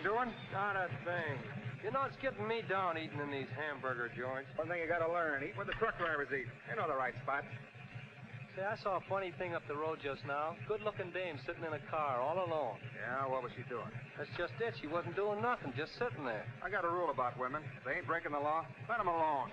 doing? Not a thing. You know, it's getting me down eating in these hamburger joints. One thing you gotta learn, eat where the truck drivers eat. They know the right spot. Say, I saw a funny thing up the road just now. Good-looking dame sitting in a car all alone. Yeah, what was she doing? That's just it. She wasn't doing nothing, just sitting there. I got a rule about women. If they ain't breaking the law, let them alone.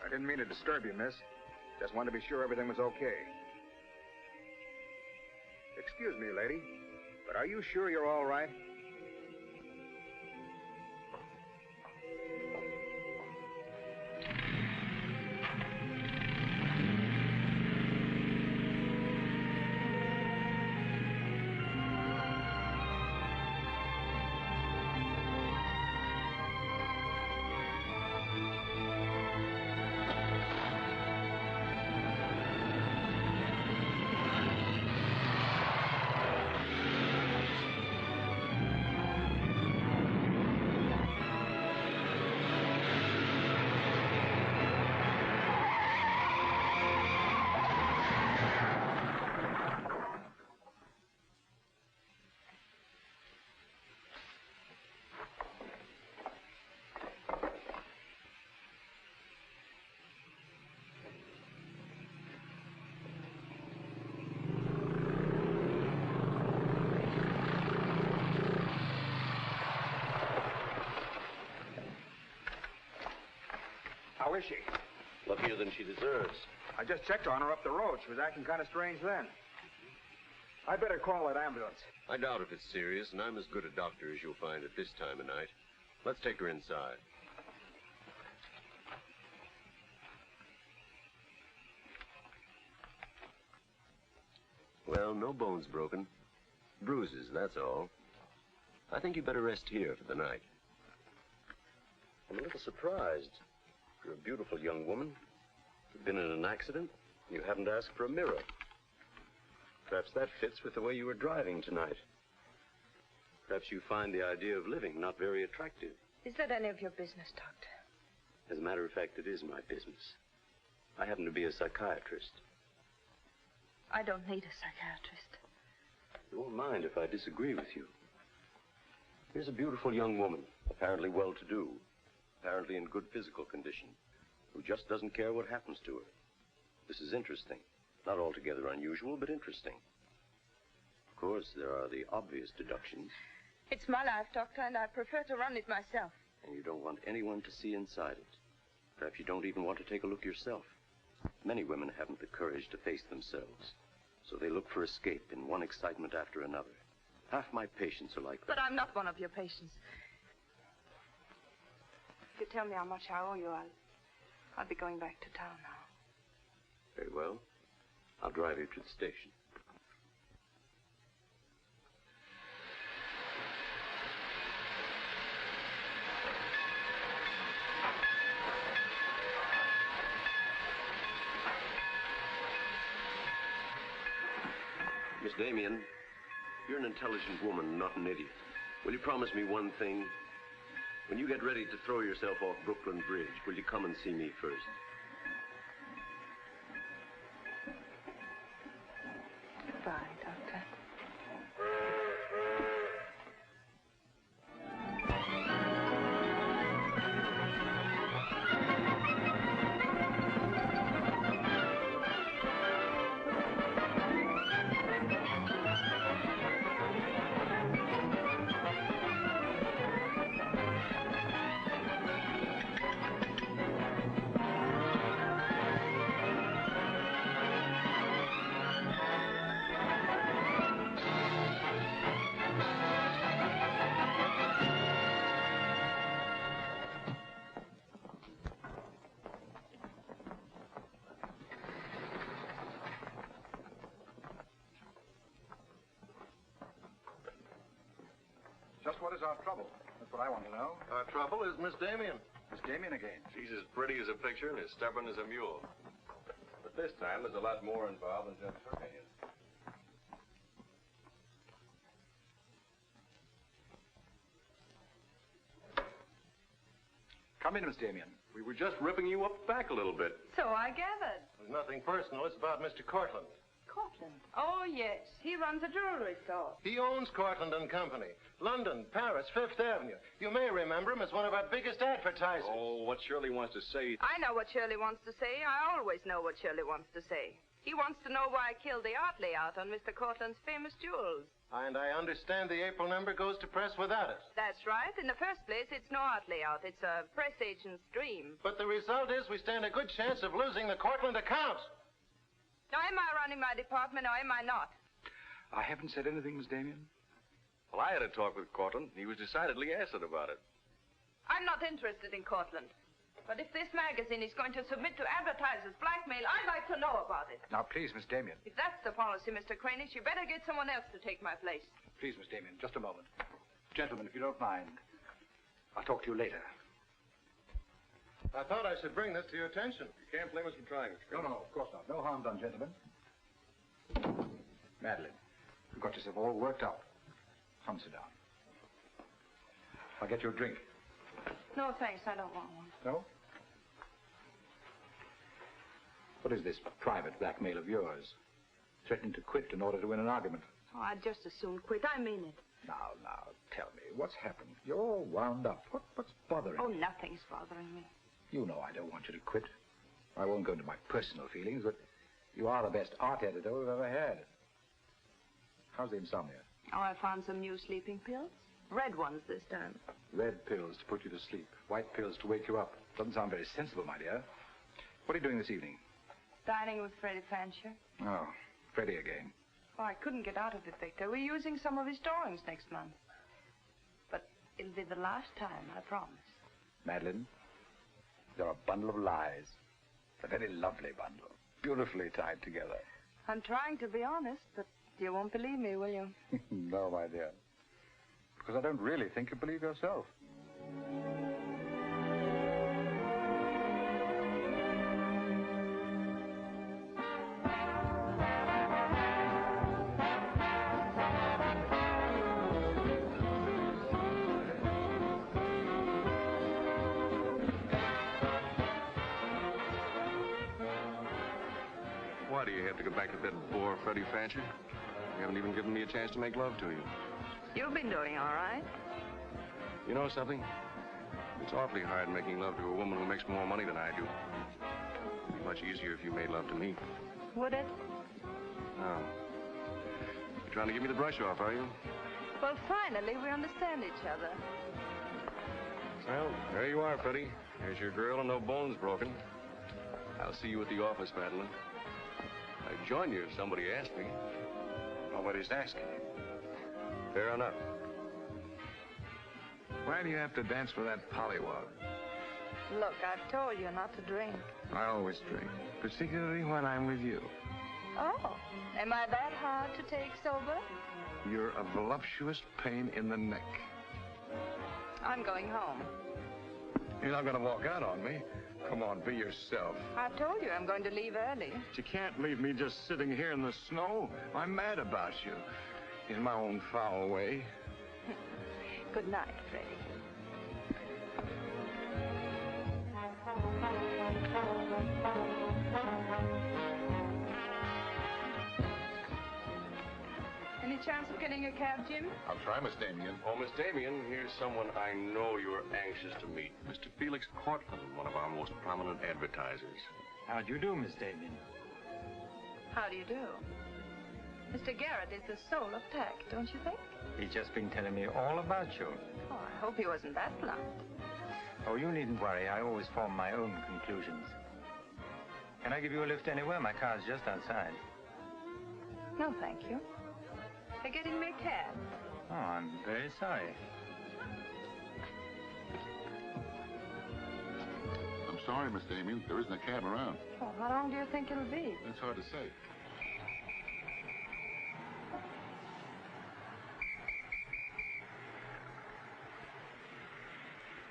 I didn't mean to disturb you, miss. Just wanted to be sure everything was okay. Excuse me, lady, but are you sure you're all right? How is she? Luckier than she deserves. I just checked on her up the road. She was acting kind of strange then. I'd better call that ambulance. I doubt if it's serious, and I'm as good a doctor as you'll find at this time of night. Let's take her inside. Well, no bones broken. Bruises, that's all. I think you better rest here for the night. I'm a little surprised. You're a beautiful young woman. You've been in an accident. You haven't asked for a mirror. Perhaps that fits with the way you were driving tonight. Perhaps you find the idea of living not very attractive. Is that any of your business, Doctor? As a matter of fact, it is my business. I happen to be a psychiatrist. I don't need a psychiatrist. You won't mind if I disagree with you. Here's a beautiful young woman, apparently well-to-do, apparently in good physical condition, who just doesn't care what happens to her. This is interesting. Not altogether unusual, but interesting. Of course, there are the obvious deductions. It's my life, Doctor, and I prefer to run it myself. And you don't want anyone to see inside it. Perhaps you don't even want to take a look yourself. Many women haven't the courage to face themselves, so they look for escape in one excitement after another. Half my patients are like that. But I'm not one of your patients. If you tell me how much I owe you, I'll be going back to town now. Very well. I'll drive you to the station. Miss Damien, you're an intelligent woman, not an idiot. Will you promise me one thing? When you get ready to throw yourself off Brooklyn Bridge, will you come and see me first? Goodbye, Doctor. Just what is our trouble? That's what I want to know. Our trouble is Miss Damien. Miss Damien again. She's as pretty as a picture and as stubborn as a mule. But this time, there's a lot more involved than just her opinion. Come in, Miss Damien. We were just ripping you up back a little bit. So I gathered. There's nothing personal. It's about Mr. Courtland. Courtland? Oh, yes. He runs a jewelry store. He owns Courtland and Company. London, Paris, Fifth Avenue. You may remember him as one of our biggest advertisers. Oh, what Shirley wants to say. I know what Shirley wants to say. I always know what Shirley wants to say. He wants to know why I killed the art layout on Mr. Courtland's famous jewels. And I understand the April number goes to press without it. That's right. In the first place, it's no art layout. It's a press agent's dream. But the result is we stand a good chance of losing the Courtland account. Now, am I running my department or am I not? I haven't said anything, Miss Damien. Well, I had a talk with Courtland. He was decidedly acid about it. I'm not interested in Courtland. But if this magazine is going to submit to advertisers' blackmail, I'd like to know about it. Now, please, Miss Damien. If that's the policy, Mr. Kranish, you better get someone else to take my place. Please, Miss Damien, just a moment. Gentlemen, if you don't mind, I'll talk to you later. I thought I should bring this to your attention. You can't blame us for trying, Mr. No, of course not. No harm done, gentlemen. Madeleine, you've got yourself all worked up. Come, sit down. I'll get you a drink. No, thanks. I don't want one. No? What is this private blackmail of yours? Threatening to quit in order to win an argument. Oh, I'd just as soon quit. I mean it. Now, tell me, what's happened? You're all wound up. What's bothering Oh, you? nothing's bothering me. You know I don't want you to quit. I won't go into my personal feelings, but you are the best art editor we've ever had. How's the insomnia? Oh, I found some new sleeping pills. Red ones this time. Red pills to put you to sleep. White pills to wake you up. Doesn't sound very sensible, my dear. What are you doing this evening? Dining with Freddie Fancher. Oh, Freddie again. Oh, I couldn't get out of it, Victor. We're using some of his drawings next month. But it'll be the last time, I promise. Madeleine, you're a bundle of lies. A very lovely bundle. Beautifully tied together. I'm trying to be honest, but you won't believe me, will you? No, my dear. Because I don't really think you believe yourself. Why do you have to go back to that bore, Freddie Fancher? You haven't even given me a chance to make love to you. You've been doing all right. You know something? It's awfully hard making love to a woman who makes more money than I do. It'd be much easier if you made love to me. Would it? Oh. You're trying to give me the brush off, are you? Well, finally, we understand each other. Well, there you are, Freddie. There's your girl and no bones broken. I'll see you at the office, Madeleine. I'd join you if somebody asked me. Nobody's asking. Fair enough. Why do you have to dance with that pollywog? Look, I've told you not to drink. I always drink, particularly when I'm with you. Oh, am I that hard to take sober? You're a voluptuous pain in the neck. I'm going home. You're not going to walk out on me. Come on, be yourself. I've told you I'm going to leave early. But you can't leave me just sitting here in the snow. I'm mad about you. In my own foul way. Good night, Freddie. Any chance of getting a cab, Jim? I'll try, Miss Damien. Oh, Miss Damien, here's someone I know you're anxious to meet. Mr. Felix Courtland, one of our most prominent advertisers. How do you do, Miss Damien? How do you do? Mr. Garet is the soul of tact, don't you think? He's just been telling me all about you. Oh, I hope he wasn't that blunt. Oh, you needn't worry. I always form my own conclusions. Can I give you a lift anywhere? My car's just outside. No, thank you. They're getting me a cab. Oh, I'm very sorry. I'm sorry, Miss Damien. There isn't a cab around. Oh, how long do you think it'll be? That's hard to say.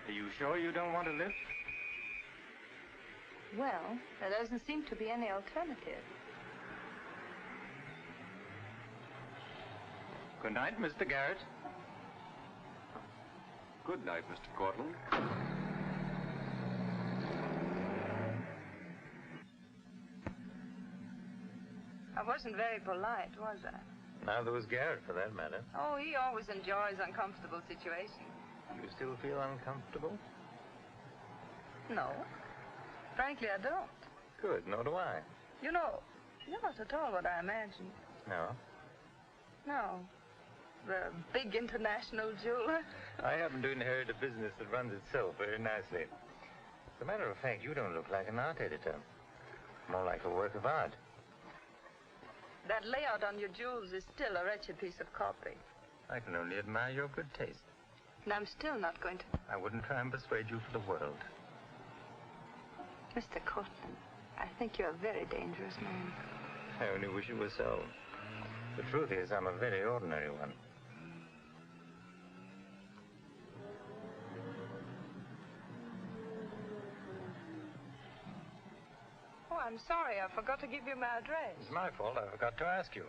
Are you sure you don't want a lift? Well, there doesn't seem to be any alternative. Good night, Mr. Garet. Good night, Mr. Courtland. I wasn't very polite, was I? Neither was Garet, for that matter. Oh, he always enjoys uncomfortable situations. You still feel uncomfortable? No. Frankly, I don't. Good, nor do I. You know, you're not at all what I imagined. No? No. The big international jeweler. I happen to inherit a business that runs itself very nicely. As a matter of fact, you don't look like an art editor. More like a work of art. That layout on your jewels is still a wretched piece of copy. I can only admire your good taste. And I'm still not going to... I wouldn't try and persuade you for the world. Mr. Courtland, I think you're a very dangerous man. I only wish it were so. The truth is, I'm a very ordinary one. Oh, I'm sorry. I forgot to give you my address. It's my fault. I forgot to ask you.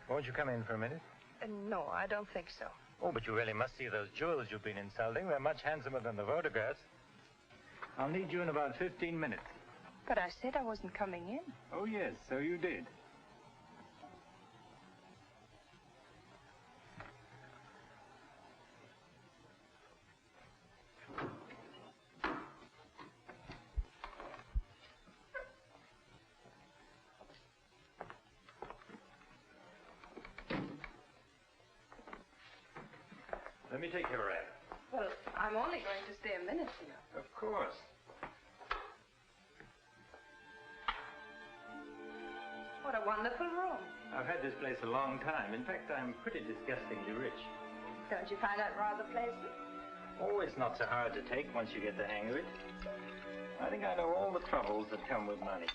Won't you come in for a minute? No, I don't think so. Oh, but you really must see those jewels you've been insulting. They're much handsomer than the photographs. I'll need you in about 15 minutes. But I said I wasn't coming in. Oh, yes, so you did. Let me take your wrap. Well, I'm only going to stay a minute, you know. Of course. What a wonderful room. I've had this place a long time. In fact, I'm pretty disgustingly rich. Don't you find that rather pleasant? Oh, it's not so hard to take once you get the hang of it. I think I know all the troubles that come with money.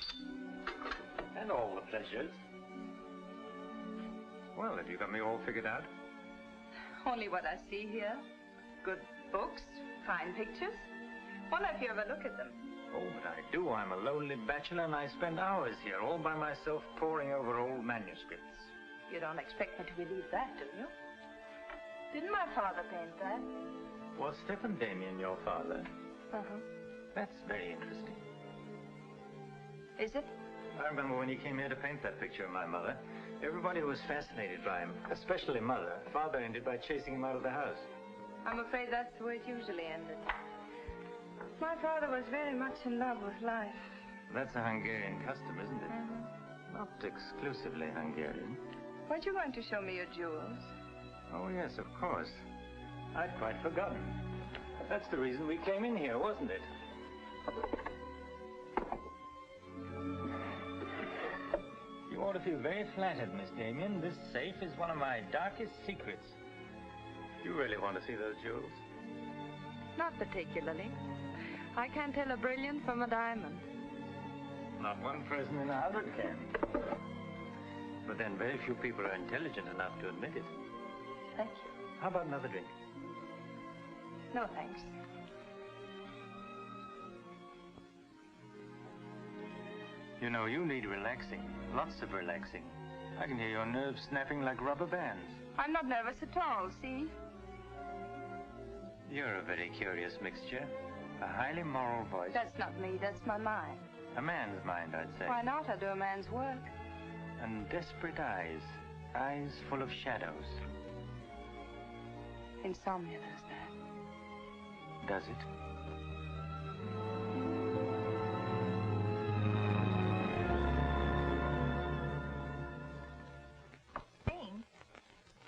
And all the pleasures. Well, have you got me all figured out? Only what I see here. Good books, fine pictures. Wonder if you ever look at them. Oh, but I do. I'm a lonely bachelor, and I spend hours here all by myself poring over old manuscripts. You don't expect me to believe that, do you? Didn't my father paint that? Was Stephen Damien your father? Uh-huh. That's very interesting. Is it? I remember when he came here to paint that picture of my mother. Everybody was fascinated by him, especially Mother. Father ended by chasing him out of the house. I'm afraid that's the way it usually ended. My father was very much in love with life. That's a Hungarian custom, isn't it? Mm-hmm. Not exclusively Hungarian. Weren't you going to show me your jewels? Oh, yes, of course. I'd quite forgotten. That's the reason we came in here, wasn't it? You ought to feel very flattered, Miss Damien. This safe is one of my darkest secrets. You really want to see those jewels? Not particularly. I can't tell a brilliant from a diamond. Not one person in 100 can. But then very few people are intelligent enough to admit it. Thank you. How about another drink? No, thanks. You know, you need relaxing. Lots of relaxing. I can hear your nerves snapping like rubber bands. I'm not nervous at all, see? You're a very curious mixture. A highly moral voice. That's not me, that's my mind. A man's mind, I'd say. Why not? I do a man's work. And desperate eyes. Eyes full of shadows. Insomnia does that. Does it? Dean,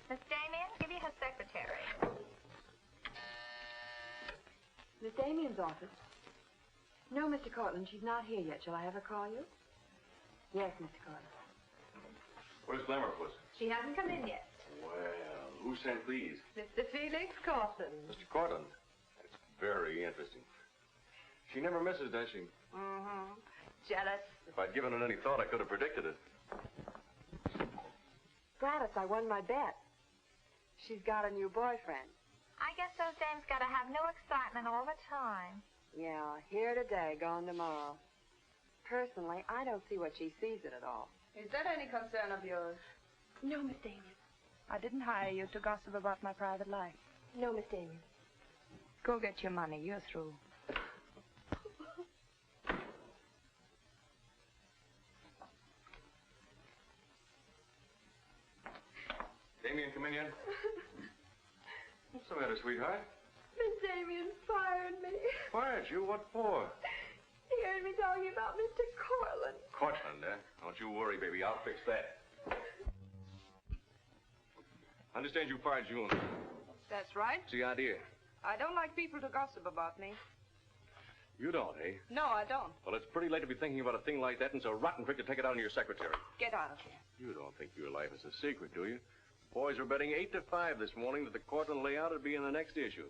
Miss Damien, give you her secretary. Miss Damien's office? No, Mr. Courtland, she's not here yet. Shall I have her call you? Yes, Mr. Courtland. Where's Glamour, Puss? She hasn't come in yet. Well, who sent these? Mr. Felix Courtland. Mr. Courtland. That's very interesting. She never misses, does she? Mm-hmm. Jealous. If I'd given it any thought, I could have predicted it. Gladys, I won my bet. She's got a new boyfriend. I guess those dames gotta have new excitement all the time. Yeah, here today, gone tomorrow. Personally, I don't see what she sees in it all. Is that any concern of yours? No, Miss Damien. I didn't hire you to gossip about my private life. No, Miss Damien. Go get your money. You're through. Damien come in yet? What's the matter, sweetheart? Miss Damien fired me. Fired you? What for? He heard me talking about Mr. Courtland. Courtland, eh? Don't you worry, baby. I'll fix that. Understand you fired June. That's right. What's the idea? I don't like people to gossip about me. You don't, eh? No, I don't. Well, it's pretty late to be thinking about a thing like that, and it's a rotten trick to take it out on your secretary. Get out of here. You don't think your life is a secret, do you? Boys were betting 8-5 this morning that the Courtland layout would be in the next issue.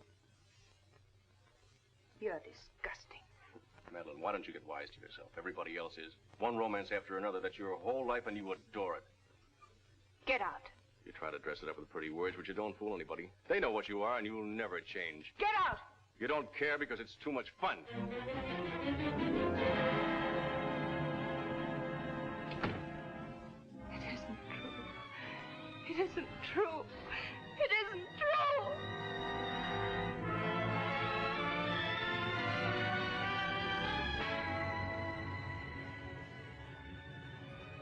You're disgusting. Madeleine, why don't you get wise to yourself? Everybody else is. One romance after another. That's your whole life, and you adore it. Get out. You try to dress it up with pretty words, but you don't fool anybody. They know what you are, and you'll never change. Get out! You don't care because it's too much fun. It isn't true. It isn't true. It isn't true.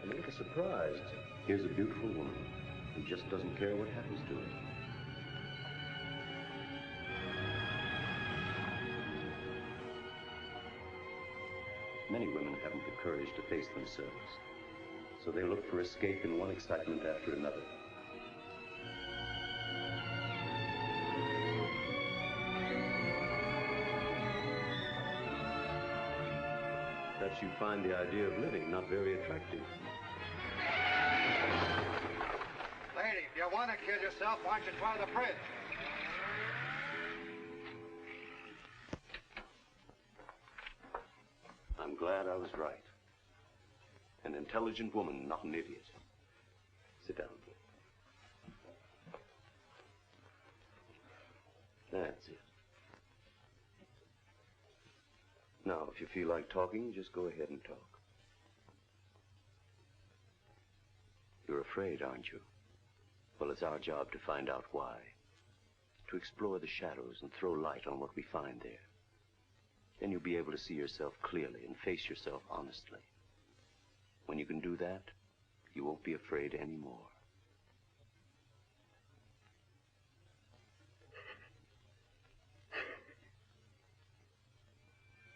I'm a little surprised. Here's a beautiful woman who just doesn't care what happens to her. Many women haven't the courage to face themselves, so they look for escape in one excitement after another. Perhaps you find the idea of living not very attractive. Lady, if you want to kill yourself, why don't you try the fridge? I'm glad I was right. An intelligent woman, not an idiot. Sit down. That's it. Now, if you feel like talking, just go ahead and talk. You're afraid, aren't you? Well, it's our job to find out why. To explore the shadows and throw light on what we find there. Then you'll be able to see yourself clearly and face yourself honestly. When you can do that, you won't be afraid anymore.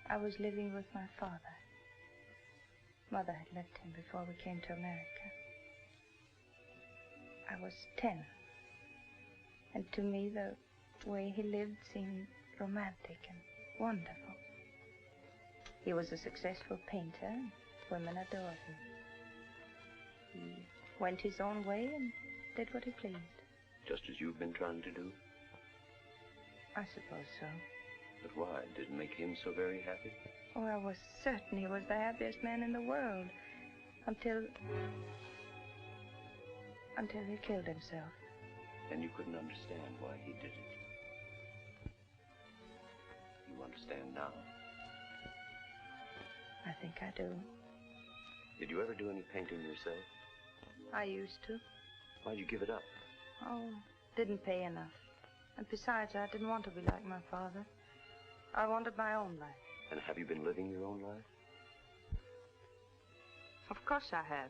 I was living with my father. Mother had left him before we came to America. I was 10. And to me, the way he lived seemed romantic and wonderful. He was a successful painter, and women adored him. He went his own way and did what he pleased. Just as you've been trying to do? I suppose so. But why? Did it make him so very happy? Oh, I was certain he was the happiest man in the world. Until he killed himself. And you couldn't understand why he did it. You understand now? I think I do. Did you ever do any painting yourself? I used to. Why'd you give it up? Oh, didn't pay enough. And besides, I didn't want to be like my father. I wanted my own life. And have you been living your own life? Of course I have.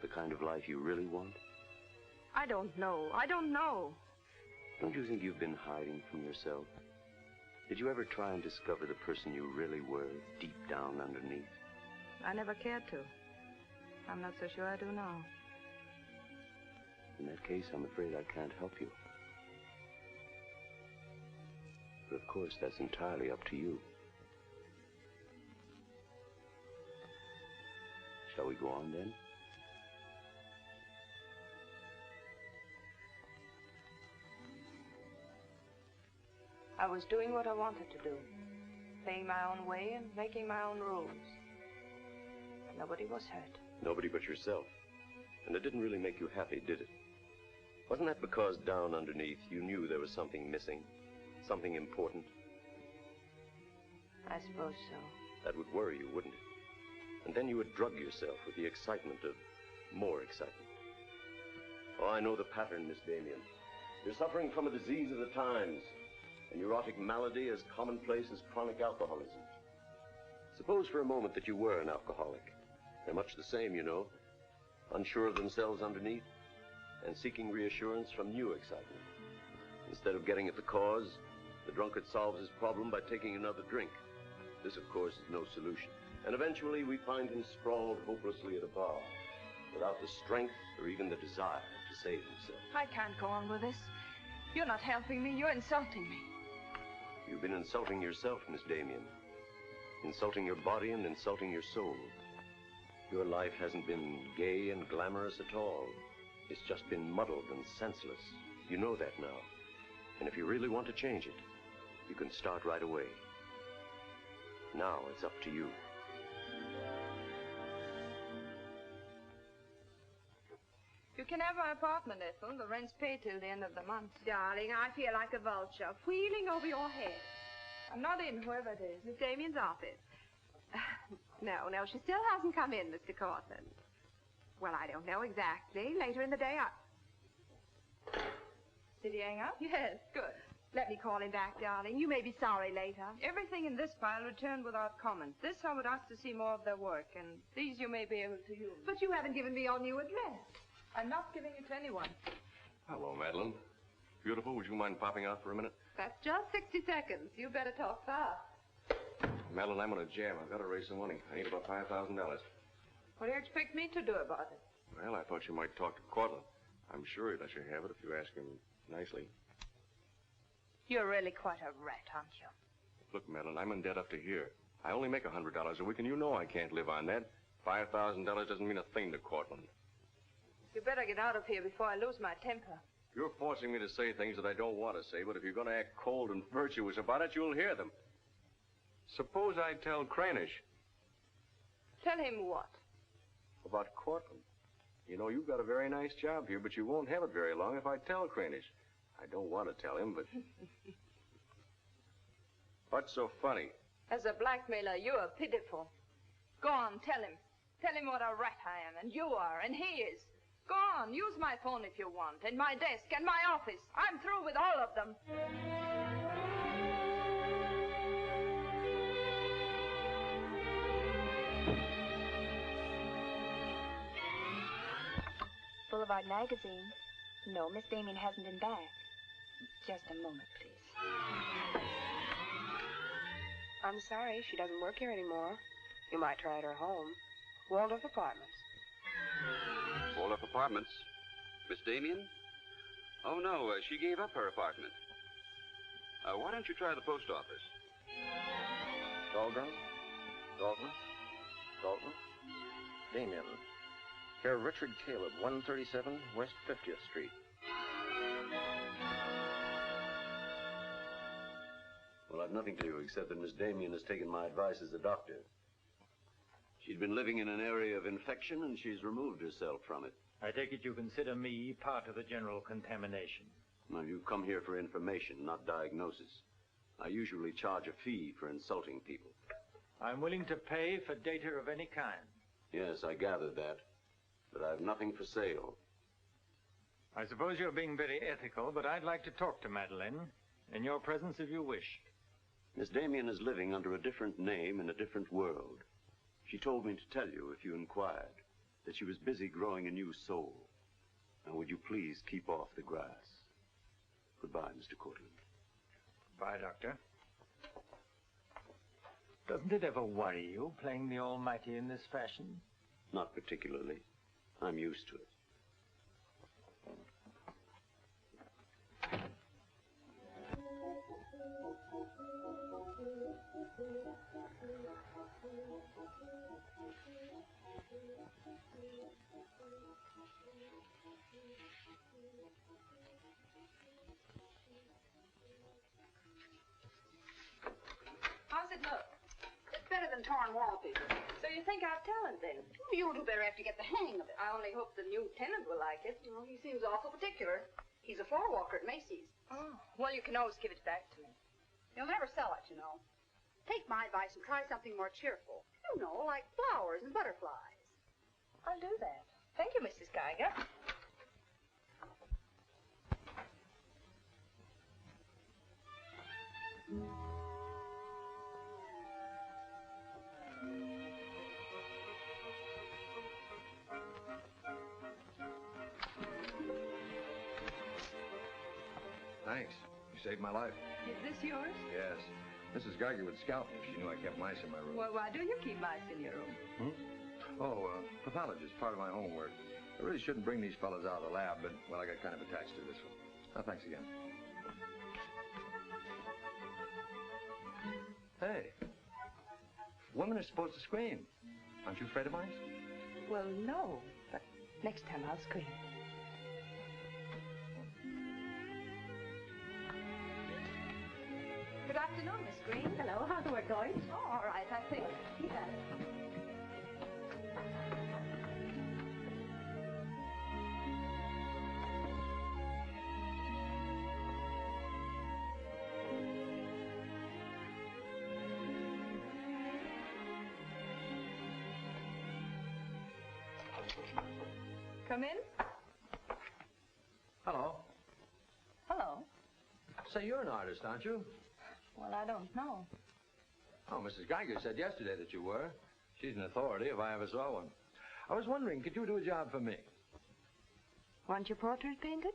The kind of life you really want? I don't know. I don't know. Don't you think you've been hiding from yourself? Did you ever try and discover the person you really were, deep down underneath? I never cared to. I'm not so sure I do now. In that case, I'm afraid I can't help you. But of course, that's entirely up to you. Shall we go on then? I was doing what I wanted to do. Playing my own way and making my own rules. Nobody was hurt. Nobody but yourself. And it didn't really make you happy, did it? Wasn't that because down underneath you knew there was something missing? Something important? I suppose so. That would worry you, wouldn't it? And then you would drug yourself with the excitement of more excitement. Oh, I know the pattern, Miss Damien. You're suffering from a disease of the times. A neurotic malady as commonplace as chronic alcoholism. Suppose for a moment that you were an alcoholic. They're much the same, you know. Unsure of themselves underneath. and seeking reassurance from new excitement. Instead of getting at the cause, the drunkard solves his problem by taking another drink. This, of course, is no solution. And eventually we find him sprawled hopelessly at a bar, without the strength or even the desire to save himself. I can't go on with this. You're not helping me. You're insulting me. You've been insulting yourself, Miss Damien. Insulting your body and insulting your soul. Your life hasn't been gay and glamorous at all. It's just been muddled and senseless. You know that now. And if you really want to change it, you can start right away. Now it's up to you. You can have my apartment, Ethel. The rent's paid till the end of the month. Darling, I feel like a vulture, wheeling over your head. I'm not in, whoever it is. Miss Damien's office. No, she still hasn't come in, Mr. Courtland. Well, I don't know exactly. Later in the day, Did he hang up? Yes, good. Let me call him back, darling. You may be sorry later. Everything in this file returned without comment. This I would ask to see more of their work, and these you may be able to use. But you haven't given me your new address. I'm not giving it to anyone. Hello, Madeleine. Beautiful, would you mind popping out for a minute? That's just 60 seconds. You better talk fast. Madeline, I'm on a jam. I've got to raise some money. I need about $5,000. What do you expect me to do about it? Well, I thought you might talk to Courtland. I'm sure he'd let you have it if you ask him nicely. You're really quite a rat, aren't you? Look, Madeline, I'm in debt up to here. I only make $100 a week, and you know I can't live on that. $5,000 doesn't mean a thing to Courtland. You better get out of here before I lose my temper. You're forcing me to say things that I don't want to say, but if you're going to act cold and virtuous about it, you'll hear them. Suppose I tell Kranish. Tell him what? About Courtland. You know, you've got a very nice job here, but you won't have it very long if I tell Kranish. I don't want to tell him, but... What's so funny? As a blackmailer, you are pitiful. Go on, tell him. Tell him what a rat I am, and you are, and he is. Go on, use my phone if you want, and my desk, and my office. I'm through with all of them. Boulevard magazine. No, Miss Damien hasn't been back. Just a moment, please. I'm sorry, she doesn't work here anymore. You might try at her home. Waldorf Apartments. Waldorf Apartments? Miss Damien? Oh, no, she gave up her apartment. Why don't you try the post office? Dalton? Damien. Here, Richard Caleb, 137 West 50th Street. Well, I've nothing to do except that Miss Damien has taken my advice as a doctor. She'd been living in an area of infection, and she's removed herself from it. I take it you consider me part of the general contamination. Well, you've come here for information, not diagnosis. I usually charge a fee for insulting people. I'm willing to pay for data of any kind. Yes, I gathered that. But I've nothing for sale. I suppose you're being very ethical, but I'd like to talk to Madeleine. In your presence, if you wish. Miss Damien is living under a different name in a different world. She told me to tell you, if you inquired, that she was busy growing a new soul. Now, would you please keep off the grass? Goodbye, Mr. Courtland. Goodbye, Doctor. Doesn't it ever worry you, playing the almighty in this fashion? Not particularly. I'm used to it. How's it look? It's better than torn wallpaper. So you think I've talent, then? You'll do better after you get the hang of it. I only hope the new tenant will like it. Well, he seems awful particular. He's a floor walker at Macy's. Oh, well, you can always give it back to me. He'll never sell it, you know. Take my advice and try something more cheerful. You know, like flowers and butterflies. I'll do that. Thank you, Mrs. Geiger. Thanks. You saved my life. Is this yours? Yes. Mrs. Geiger would scalp me if she knew I kept mice in my room. Well, why do you keep mice in your room? Pathology is part of my homework. I really shouldn't bring these fellas out of the lab, but, well, I got kind of attached to this one. Oh, thanks again. Hey. Women are supposed to scream. Aren't you afraid of mice? Well, no, but next time I'll scream. Good afternoon, Miss Green. Hello, how's the work going? Oh, all right, I think. Yes. Come in. Hello. Hello. Say, you're an artist, aren't you? Well, I don't know. Oh, Mrs. Geiger said yesterday that you were. She's an authority if I ever saw one. I was wondering, could you do a job for me? Want your portrait painted?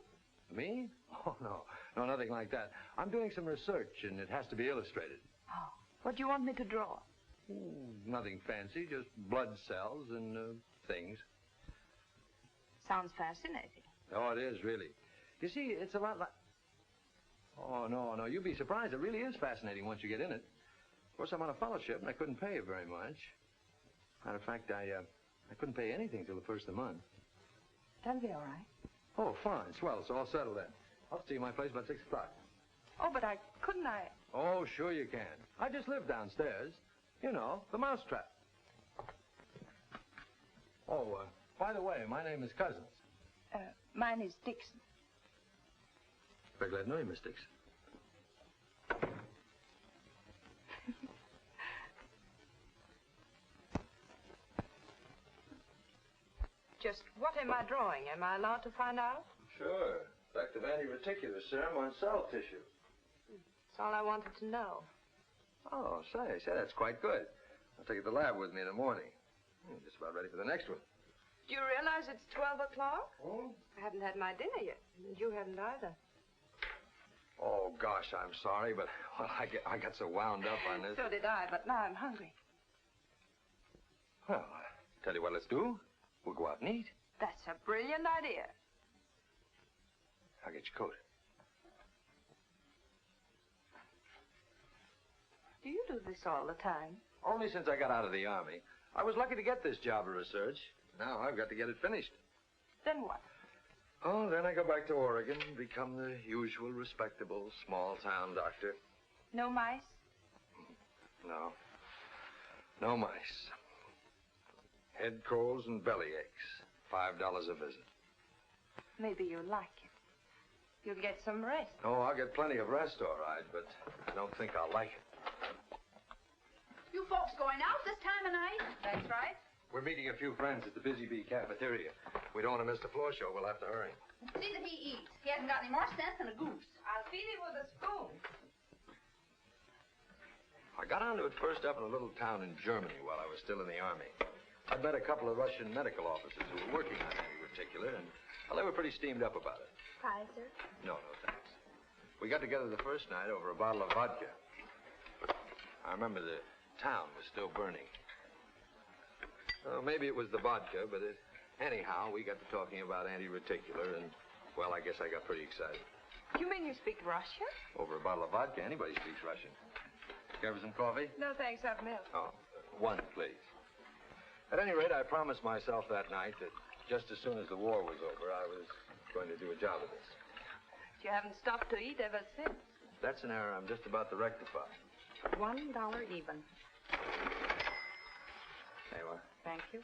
Me? Oh, no. No, nothing like that. I'm doing some research, and it has to be illustrated. Oh, what do you want me to draw? Nothing fancy, just blood cells and things. Sounds fascinating. Oh, it is, really. You see, it's a lot like... Oh, no, you'd be surprised. It really is fascinating once you get in it. Of course, I'm on a fellowship, and I couldn't pay you very much. Matter of fact, I couldn't pay anything till the first of the month. That'll be all right. Oh, fine. Swell. So I'll settle then. I'll see you at my place about 6 o'clock. Oh, but couldn't I? Oh, sure you can. I just live downstairs. You know, the mousetrap. Oh, by the way, my name is Cousins. Mine is Dixon. Very glad to know you, Miss Dixon. Just what am I drawing? Am I allowed to find out? Sure. Effect of anti-reticular serum on cell tissue. That's all I wanted to know. Oh, say, that's quite good. I'll take it to the lab with me in the morning. Just about ready for the next one. Do you realize it's 12 o'clock? Oh? I haven't had my dinner yet, and you haven't either. Oh, gosh, I'm sorry, but, well, I got so wound up on this. So did I, but now I'm hungry. Well, tell you what let's do. We'll go out and eat. That's a brilliant idea. I'll get your coat. Do you do this all the time? Only since I got out of the Army. I was lucky to get this job of research. Now I've got to get it finished. Then what? Oh, then I go back to Oregon and become the usual respectable small-town doctor. No mice? No. No mice. Head colds and belly aches. $5 a visit. Maybe you'll like it. You'll get some rest. Oh, I'll get plenty of rest, all right, but I don't think I'll like it. You folks going out this time of night? That's right. We're meeting a few friends at the Busy Bee cafeteria. We don't want to miss the floor show. We'll have to hurry. See that he eats. He hasn't got any more sense than a goose. I'll feed him with a spoon. I got onto it first up in a little town in Germany while I was still in the Army. I'd met a couple of Russian medical officers who were working on anti-reticular, and, well, they were pretty steamed up about it. Kaiser? No, thanks. We got together the first night over a bottle of vodka. I remember the town was still burning. Maybe it was the vodka, but anyhow, we got to talking about anti-reticular, and, well, I guess I got pretty excited. You mean you speak Russian? Over a bottle of vodka, anybody speaks Russian. Care for some coffee? No, thanks. I've milk. Oh, one, please. At any rate, I promised myself that night that just as soon as the war was over, I was going to do a job of this. You haven't stopped to eat ever since. That's an error I'm just about to rectify. $1 even. There you are. Thank you.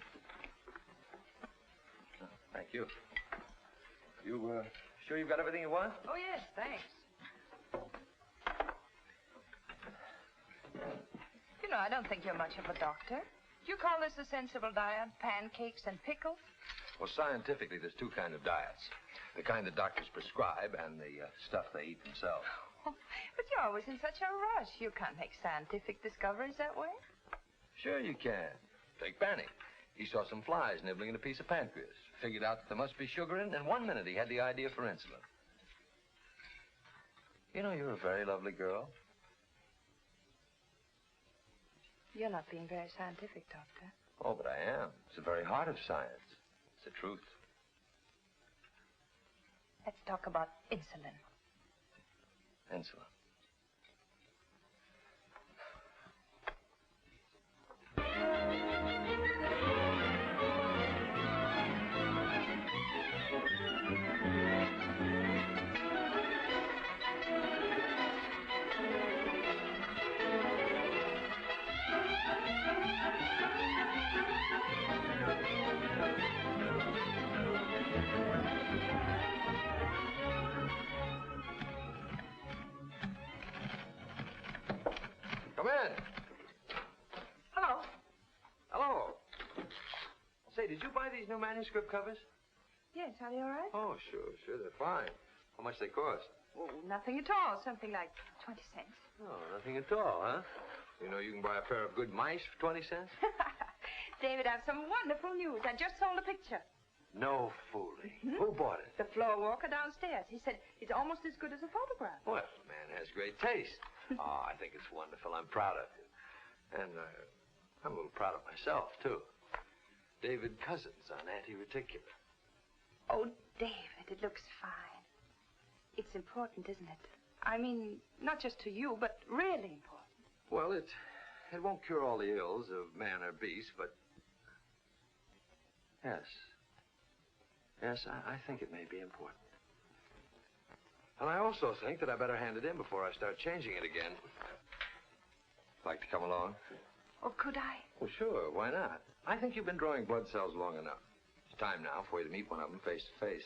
Oh, thank you. You, sure you've got everything you want? Oh, yes, thanks. You know, I don't think you're much of a doctor. Do you call this a sensible diet? Pancakes and pickles? Well, scientifically, there's two kinds of diets. The kind that doctors prescribe and the stuff they eat themselves. Oh, but you're always in such a rush. You can't make scientific discoveries that way. Sure you can. Take Benny. He saw some flies nibbling at a piece of pancreas. Figured out that there must be sugar in it, and in 1 minute he had the idea for insulin. You know, you're a very lovely girl. You're not being very scientific, Doctor. Oh, but I am. It's the very heart of science. It's the truth. Let's talk about insulin. Insulin. Come in. Hello. Hello. Say, did you buy these new manuscript covers? Yes, are they all right? Oh, sure, they're fine. How much they cost? Oh, nothing at all. Something like 20 cents. Oh, nothing at all, huh? You know you can buy a pair of good mice for 20 cents? David, I have some wonderful news. I just sold a picture. No fooling. Who bought it? The floor walker downstairs. He said it's almost as good as a photograph. Well, the man has great taste. Oh, I think it's wonderful. I'm proud of him. And I'm a little proud of myself, too. David Cousins on anti-reticular. Oh, David, it looks fine. It's important, isn't it? I mean, not just to you, but really important. Well, it won't cure all the ills of man or beast, but... Yes, I think it may be important. And I also think that I better hand it in before I start changing it again. Like to come along? Oh, could I? Well, sure, why not? I think you've been drawing blood cells long enough. It's time now for you to meet one of them face to face.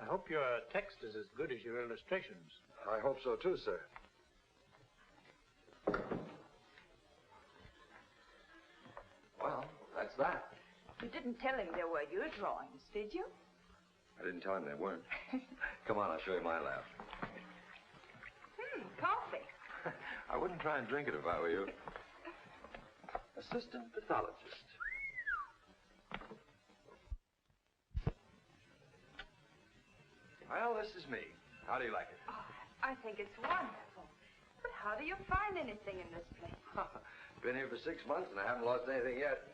I hope your text is as good as your illustrations. I hope so, too, sir. Well, that's that. You didn't tell him they were your drawings, did you? I didn't tell him they weren't. Come on, I'll show you my lab. Coffee. I wouldn't try and drink it if I were you. Assistant pathologist. Well, this is me. How do you like it? Oh, I think it's wonderful. But how do you find anything in this place? Been here for 6 months and I haven't lost anything yet.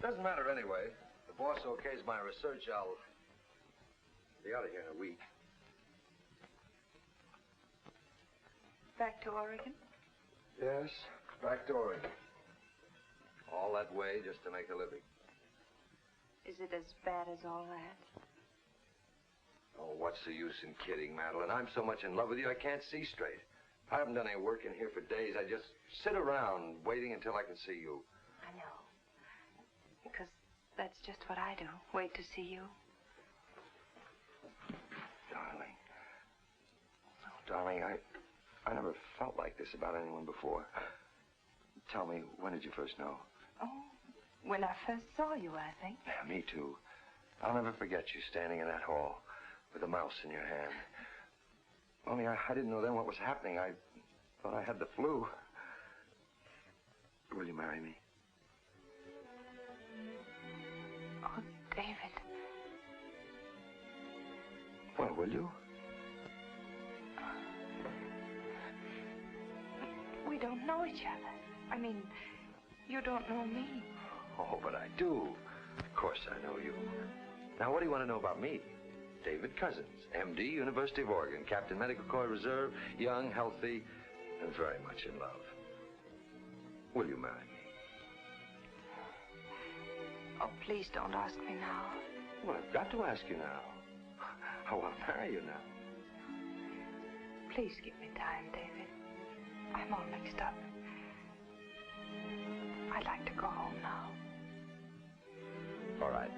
Doesn't matter anyway. The boss okays my research, I'll be out of here in a week. Back to Oregon? Yes, back to Oregon. All that way just to make a living. Is it as bad as all that? Oh, what's the use in kidding, Madeleine? I'm so much in love with you, I can't see straight. I haven't done any work in here for days. I just sit around waiting until I can see you. I know. Because that's just what I do. Wait to see you. Darling. Oh, darling, I never felt like this about anyone before. Tell me, when did you first know? Oh, when I first saw you, I think. Yeah, me too. I'll never forget you standing in that hall with a mouse in your hand. Only I didn't know then what was happening. I thought I had the flu. Will you marry me? Oh, David. Well, will you? We don't know each other. I mean, you don't know me. Oh, but I do. Of course I know you. Now, what do you want to know about me? David Cousins, M.D., University of Oregon, Captain Medical Corps Reserve, young, healthy, and very much in love. Will you marry me? Oh, please don't ask me now. Well, I've got to ask you now. I want to marry you now. Please give me time, David. I'm all mixed up. I'd like to go home now. All right.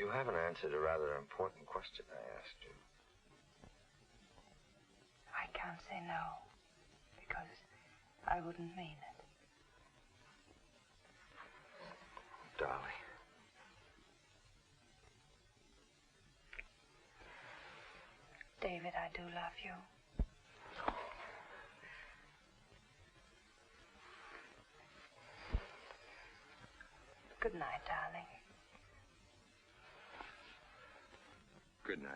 You haven't answered a rather important question I asked you. I can't say no, because I wouldn't mean it. Darling. David, I do love you. Good night, darling. Good night.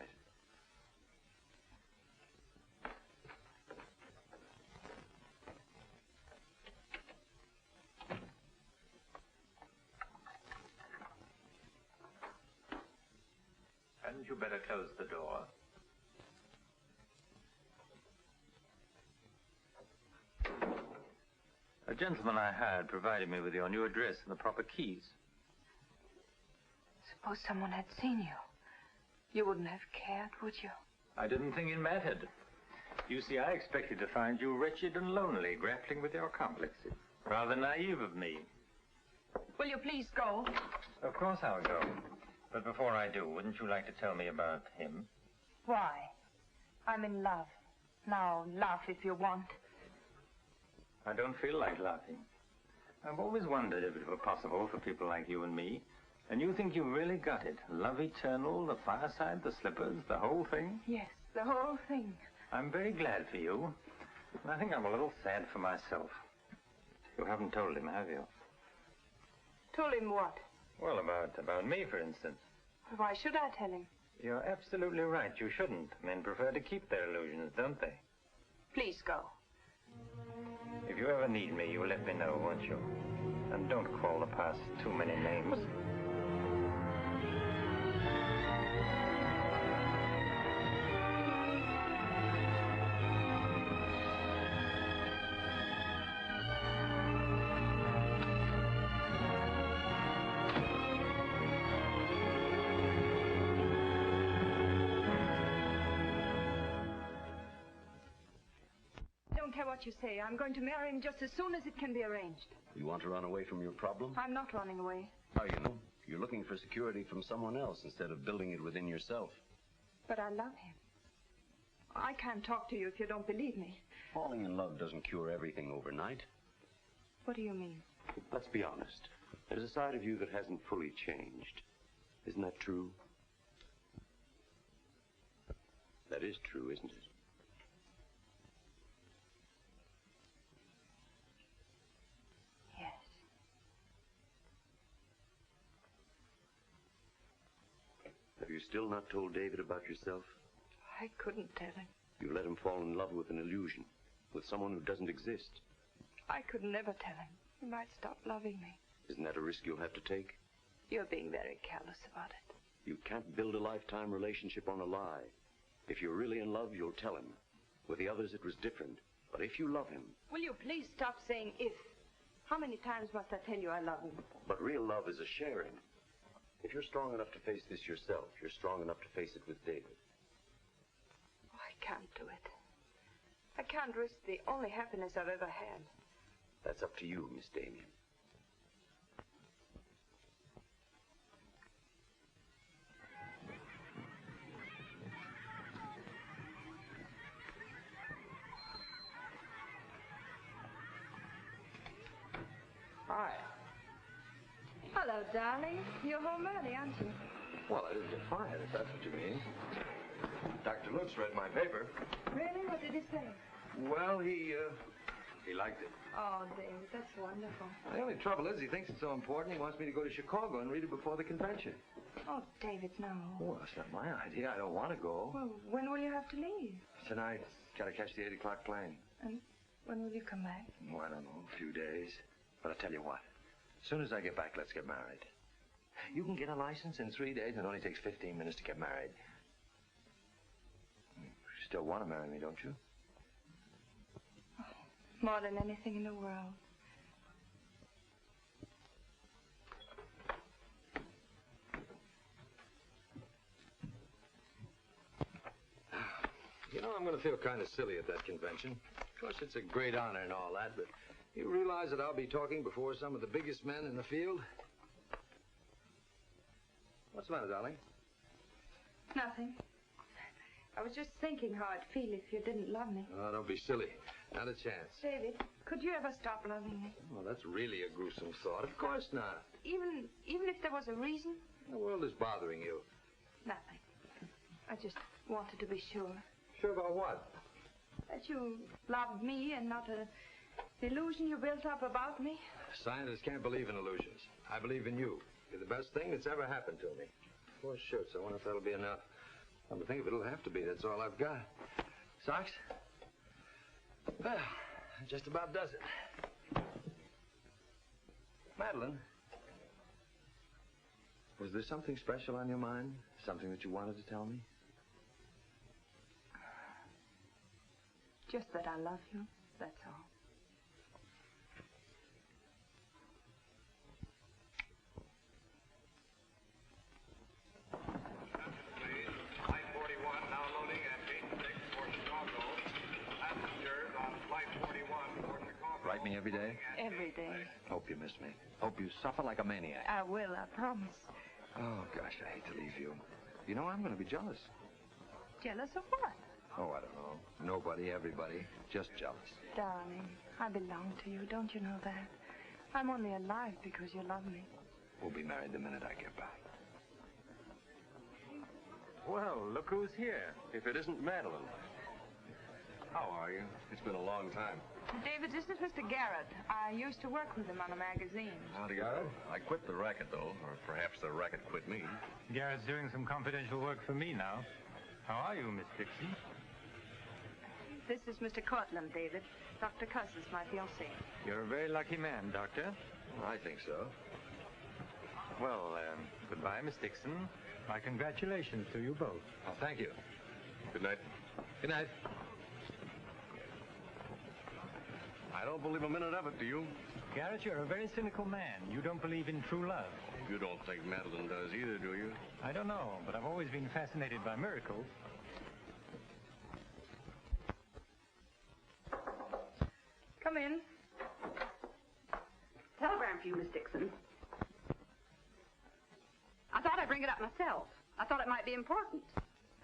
Hadn't you better close the door? A gentleman I hired provided me with your new address and the proper keys. Suppose someone had seen you. You wouldn't have cared, would you? I didn't think it mattered. You see, I expected to find you wretched and lonely, grappling with your complexes. Rather naive of me. Will you please go? Of course I'll go. But before I do, wouldn't you like to tell me about him? Why? I'm in love. Now, laugh if you want. I don't feel like laughing. I've always wondered if it were possible for people like you and me. And you think you've really got it? Love eternal, the fireside, the slippers, the whole thing? Yes, the whole thing. I'm very glad for you. And I think I'm a little sad for myself. You haven't told him, have you? Told him what? Well, about me, for instance. Why should I tell him? You're absolutely right. You shouldn't. Men prefer to keep their illusions, don't they? Please go. If you ever need me, you'll let me know, won't you? And don't call the past too many names. What you say. I'm going to marry him just as soon as it can be arranged. You want to run away from your problem? I'm not running away. How you know? You're looking for security from someone else instead of building it within yourself. But I love him. I can't talk to you if you don't believe me. Falling in love doesn't cure everything overnight. What do you mean? Let's be honest. There's a side of you that hasn't fully changed. Isn't that true? That is true, isn't it? Have you still not told David about yourself? I couldn't tell him. You let him fall in love with an illusion, with someone who doesn't exist. I could never tell him. He might stop loving me. Isn't that a risk you'll have to take? You're being very careless about it. You can't build a lifetime relationship on a lie. If you're really in love, you'll tell him. With the others, it was different. But if you love him... Will you please stop saying if? How many times must I tell you I love him? But real love is a sharing. If you're strong enough to face this yourself, you're strong enough to face it with David. Oh, I can't do it. I can't risk the only happiness I've ever had. That's up to you, Miss Damien. Hi. Hello, darling. You're home early, aren't you? Well, I didn't get fired, if that's what you mean. Dr. Lutz read my paper. Really? What did he say? Well, he liked it. Oh, David, that's wonderful. The only trouble is he thinks it's so important he wants me to go to Chicago and read it before the convention. Oh, David, no. Well, that's not my idea. I don't want to go. Well, when will you have to leave? Tonight. Got to catch the 8 o'clock plane. And when will you come back? Oh, I don't know. A few days. But I'll tell you what. As soon as I get back, let's get married. You can get a license in 3 days, and it only takes 15 minutes to get married. You still want to marry me, don't you? Oh, more than anything in the world. You know, I'm going to feel kind of silly at that convention. Of course, it's a great honor and all that, but you realize that I'll be talking before some of the biggest men in the field? What's the matter, darling? Nothing. I was just thinking how I'd feel if you didn't love me. Oh, don't be silly. Not a chance. David, could you ever stop loving me? Well, that's really a gruesome thought. Of course not. Even if there was a reason? The world is bothering you. Nothing. I just wanted to be sure. Sure about what? That you loved me and not an illusion you built up about me. Scientists can't believe in illusions. I believe in you. You're the best thing that's ever happened to me. 4 shirts. I wonder if that'll be enough. Come to think of it, it'll have to be. That's all I've got. Socks? Well, that just about does it. Madeleine, was there something special on your mind? Something that you wanted to tell me? Just that I love you, that's all. Write me every day? Every day. Hope you miss me. Hope you suffer like a maniac. I will, I promise. Oh, gosh, I hate to leave you. You know, I'm going to be jealous. Jealous of what? Oh, I don't know. Nobody, everybody. Just jealous. Darling, I belong to you. Don't you know that? I'm only alive because you love me. We'll be married the minute I get back. Well, look who's here. If it isn't Madeleine. How are you? It's been a long time. David, this is Mr. Garet. I used to work with him on a magazine. Howdy, Garet. I quit the racket, though, or perhaps the racket quit me. Garrett's doing some confidential work for me now. How are you, Miss Dixon? This is Mr. Courtland, David. Dr. Cuss is my fiancé. You're a very lucky man, Doctor. I think so. Well, goodbye, Miss Dixon. My congratulations to you both. Oh, thank you. Good night. Good night. I don't believe a minute of it, do you? Garet, you're a very cynical man. You don't believe in true love. You don't think Madeleine does either, do you? I don't know, but I've always been fascinated by miracles. Come in. Telegram for you, Miss Dixon. I thought I'd bring it up myself. I thought it might be important.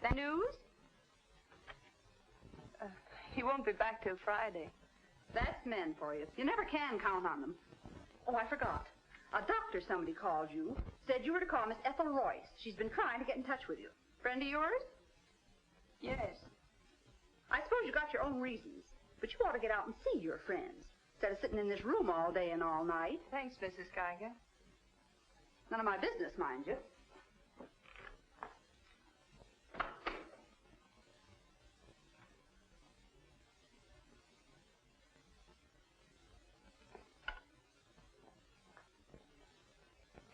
The news? He won't be back till Friday. That's men for you. You never can count on them. Oh, I forgot. A doctor somebody called you, said you were to call Miss Ethel Royce. She's been trying to get in touch with you. Friend of yours? Yes. I suppose you got your own reasons, but you ought to get out and see your friends, instead of sitting in this room all day and all night. Thanks, Mrs. Geiger. None of my business, mind you.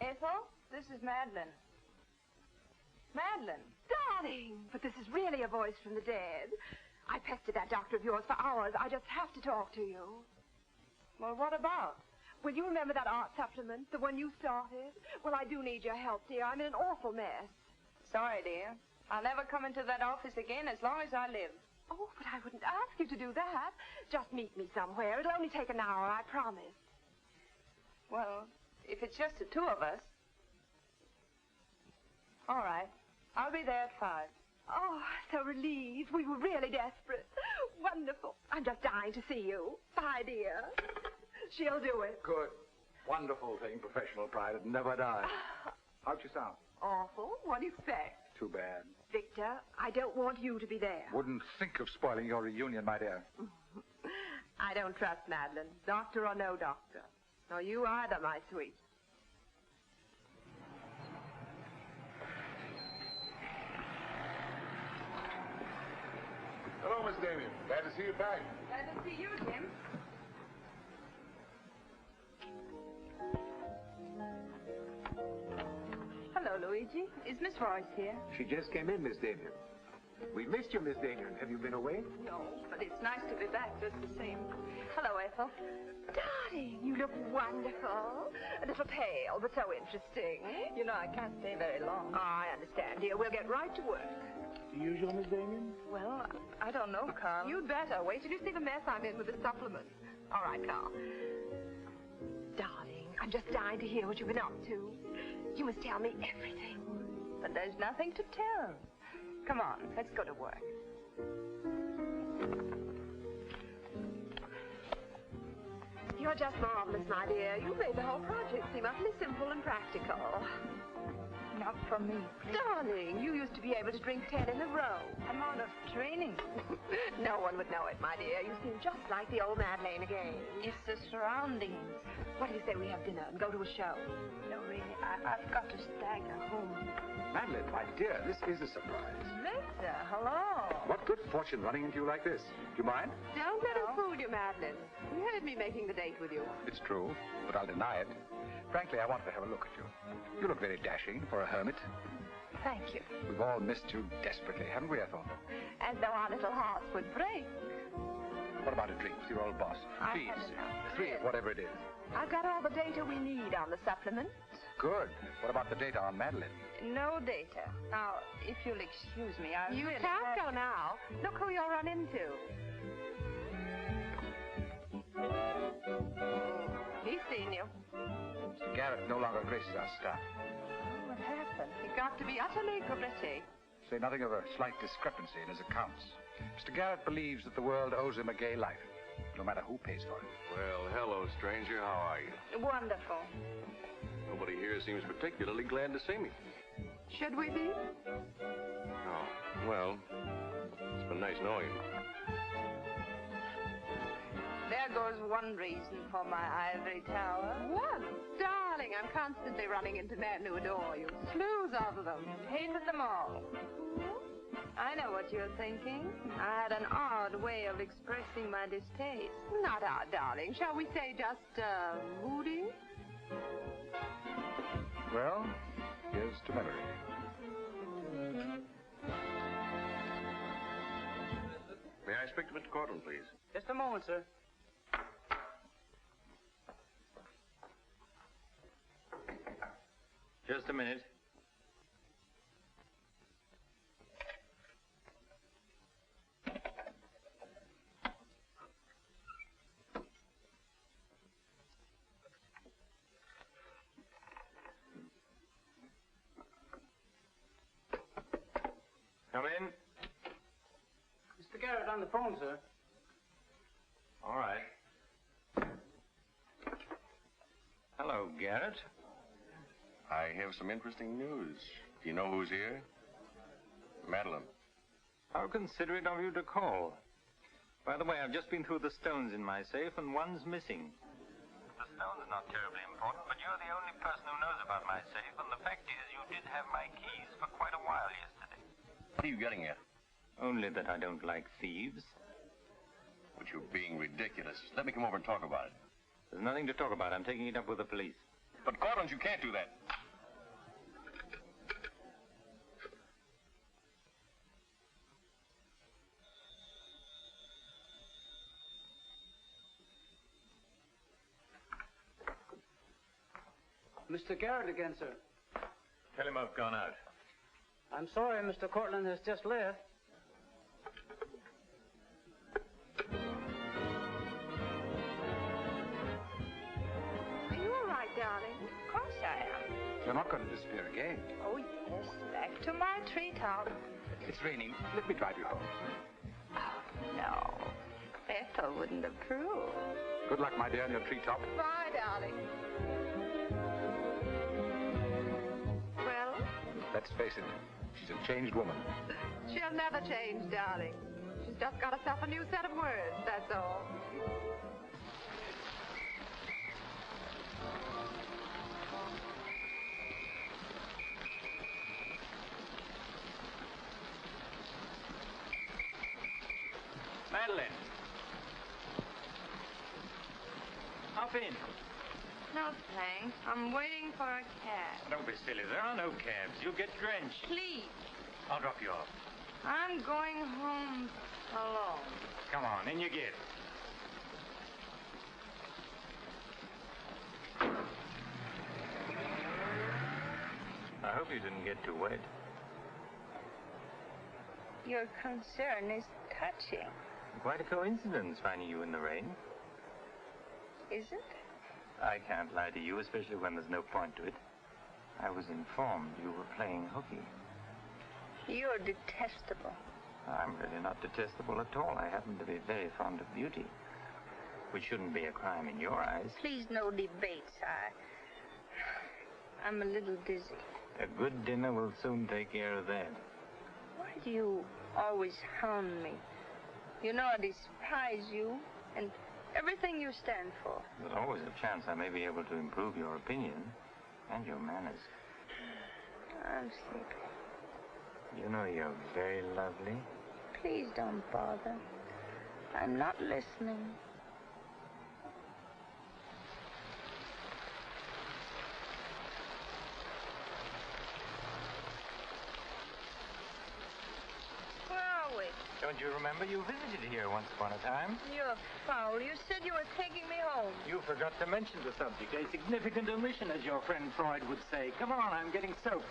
Ethel, this is Madeleine. Madeleine. Darling, but this is really a voice from the dead. I pestered that doctor of yours for hours. I just have to talk to you. Well, what about? Well, you remember that art supplement, the one you started? Well, I do need your help, dear. I'm in an awful mess. Sorry, dear. I'll never come into that office again as long as I live. Oh, but I wouldn't ask you to do that. Just meet me somewhere. It'll only take an hour, I promise. Well, if it's just the two of us. All right. I'll be there at 5. Oh, so relieved. We were really desperate. Wonderful. I'm just dying to see you. Bye, dear. She'll do it. Good. Wonderful thing, professional pride. It never dies. How'd you sound? Awful. What do you expect? Too bad. Victor, I don't want you to be there. Wouldn't think of spoiling your reunion, my dear. I don't trust Madeleine, doctor or no doctor. Nor you either, my sweet. Hello, Miss Damien. Glad to see you back. Glad to see you, Jim. Hello, Luigi. Is Miss Royce here? She just came in, Miss Damien. We missed you, Miss Damien. Have you been away? No, but it's nice to be back just the same. Hello, Ethel. Darling, you look wonderful. A little pale, but so interesting. You know, I can't stay very long. Oh, I understand, dear. We'll get right to work. The usual, Miss Damien? Well, I don't know, Carl. You'd better. Wait till you see the mess I'm in with the supplement. All right, Carl. Darling, I'm just dying to hear what you've been up to. You must tell me everything. But there's nothing to tell. Come on, let's go to work. You're just marvelous, my dear. You made the whole project seem utterly simple and practical. Not for me, please. Darling, you used to be able to drink 10 in a row. I'm out of training. No one would know it, my dear. You seem just like the old Madeleine again. It's the surroundings. What do you say we have dinner and go to a show? No, really, I've got to stagger home. Madeline, my dear, this is a surprise. Victor, hello. What good fortune running into you like this? Do you mind? Don't let us fool you, Madeline. You heard me making the date with you. It's true, but I'll deny it. Frankly, I wanted to have a look at you. You look very dashing for a hermit. Thank you. We've all missed you desperately, haven't we, Ethel? As though our little hearts would break. What about a drink with your old boss? Please. 3, whatever it is. I've got all the data we need on the supplement. Good. What about the data on Madeleine? No data. Now, if you'll excuse me, I You really can't go now. Look who you'll run into. He's seen you. Mr. Garet no longer graces our staff. What happened? He got to be utterly gritty. Say nothing of a slight discrepancy in his accounts. Mr. Garet believes that the world owes him a gay life, no matter who pays for it. Well, hello, stranger. How are you? Wonderful. Nobody here seems particularly glad to see me. Should we be? Oh, well, it's been nice knowing you. There goes one reason for my ivory tower. What? Darling, I'm constantly running into men who adore you. Slews of them. Hated them all. I know what you're thinking. I had an odd way of expressing my distaste. Not odd, darling. Shall we say just, moody? Well, here's to memory. May I speak to Mr. Courtland, please? Just a moment, sir. Just a minute. Come in. Mr. Garet on the phone, sir. All right. Hello, Garet. I have some interesting news. Do you know who's here? Madeleine. How considerate of you to call. By the way, I've just been through the stones in my safe, and one's missing. The stone's not terribly important, but you're the only person who knows about my safe, and the fact is you did have my keys for quite a while yesterday. What are you getting at? Only that I don't like thieves. But you're being ridiculous. Let me come over and talk about it. There's nothing to talk about. I'm taking it up with the police. But, Courtland, you can't do that. Mr. Garet again, sir. Tell him I've gone out. I'm sorry, Mr. Courtland has just left. Are you all right, darling? Of course I am. You're not going to disappear again. Oh, yes, back to my treetop. It's raining. Let me drive you home. Oh, no. Ethel wouldn't approve. Good luck, my dear, on your treetop. Bye, darling. Well? Let's face it, she's a changed woman. She'll never change, darling. She's just got herself a new set of words, that's all. Madeleine. Hop in. No, thanks. I'm waiting for a cab. Don't be silly. There are no cabs. You'll get drenched. Please. I'll drop you off. I'm going home alone. Come on, in you get. I hope you didn't get too wet. Your concern is touching. Quite a coincidence finding you in the rain. Is it? I can't lie to you, especially when there's no point to it. I was informed you were playing hooky. You're detestable. I'm really not detestable at all. I happen to be very fond of beauty, which shouldn't be a crime in your eyes. Please, no debates. I'm a little dizzy. A good dinner will soon take care of that. Why do you always hound me? You know I despise you and everything you stand for. There's always a chance I may be able to improve your opinion and your manners. I'm sleepy. You know you're very lovely. Please don't bother. I'm not listening. Where are we? Don't you remember you visited here once upon a time? You're foul. You said you were taking me home. You forgot to mention the subject. A significant omission, as your friend Freud would say. Come on, I'm getting soaked.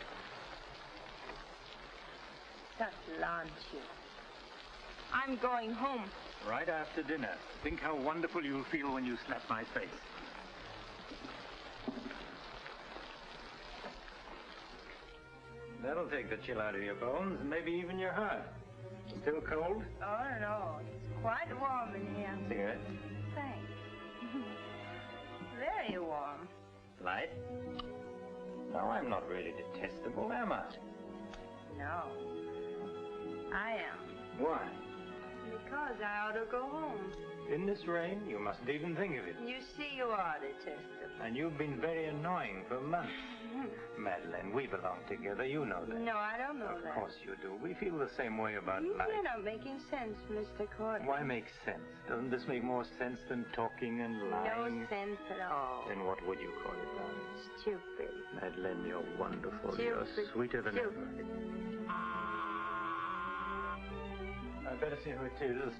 That launch you. I'm going home. Right after dinner. Think how wonderful you'll feel when you slap my face. That'll take the chill out of your bones and maybe even your heart. Still cold? Oh, no. It's quite warm in here. Cigarette? Thanks. Very warm. Light? No, I'm not really detestable, am I? No. I am. Why? Because I ought to go home. In this rain, you mustn't even think of it. You see, you are detestable. And you've been very annoying for months. Madeleine, we belong together. You know that. No, I don't know that. Of course you do. We feel the same way about life. You're not making sense, Mr. Courtland. Why make sense? Doesn't this make more sense than talking and lying? No sense at all. Then what would you call it, darling? Stupid. Madeleine, you're wonderful. Stupid. You're sweeter than ever. I'd better see who it is.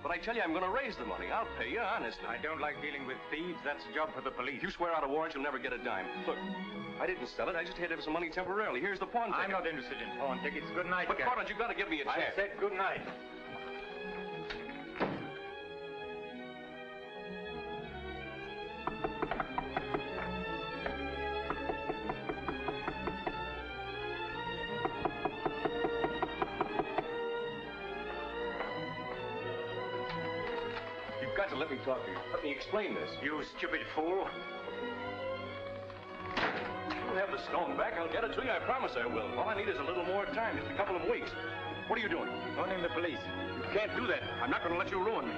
But I tell you, I'm going to raise the money. I'll pay you, honestly. I don't like dealing with thieves. That's a job for the police. You swear out a warrant, you'll never get a dime. Look, I didn't sell it. I just had to have some money temporarily. Here's the pawn ticket. I'm not interested in pawn tickets. Good night, But, Courtland, you've got to give me a chance. I said good night. Let me talk to you. Let me explain this. You stupid fool. I'll have the stone back. I'll get it to you. I promise I will. All I need is a little more time, just a couple of weeks. What are you doing? Phoning the police. You can't do that. I'm not going to let you ruin me.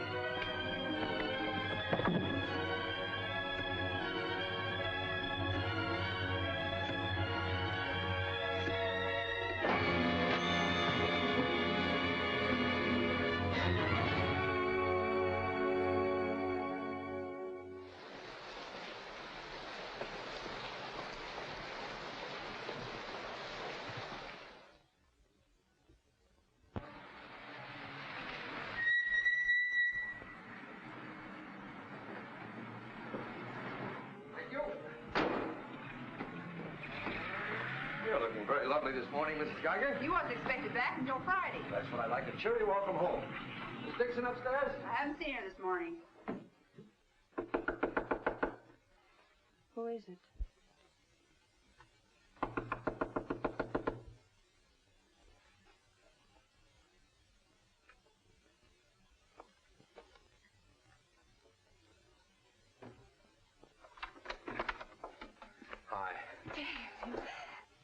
Very lovely this morning, Mrs. Geiger. You wasn't expected back until Friday. That's what I like. A cheery welcome home. Miss Dixon upstairs? I haven't seen her this morning. Who is it?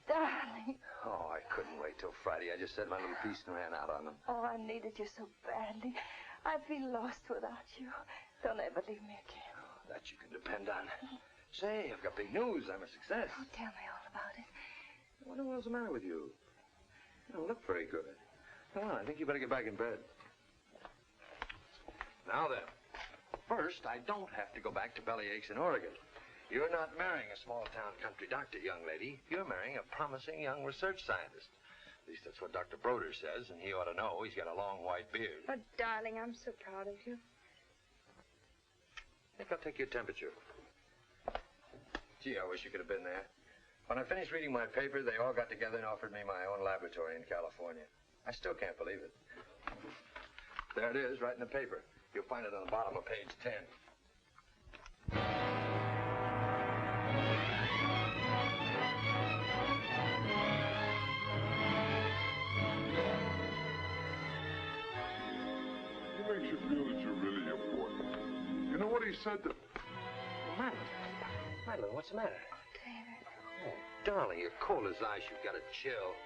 Darling. Oh, I couldn't wait till Friday. I just said my little piece and ran out on them. Oh, I needed you so badly. I feel lost without you. Don't ever leave me again. Oh, that you can depend on. Say, I've got big news. I'm a success. Oh, tell me all about it. I wonder what's the matter with you. You don't look very good. Come on, I think you better get back in bed. Now then, first, I don't have to go back to Bellyaches in Oregon. You're not marrying a small-town country doctor, young lady. You're marrying a promising young research scientist. At least that's what Dr. Broder says, and he ought to know. He's got a long white beard. Oh, darling, I'm so proud of you. I think I'll take your temperature. Gee, I wish you could have been there. When I finished reading my paper, they all got together and offered me my own laboratory in California. I still can't believe it. There it is, right in the paper. You'll find it on the bottom of page 10. What makes you feel that you're really important? You know what he said to... Madeleine, what's the matter? David. Oh, darling, you're cold as ice. You've got a chill.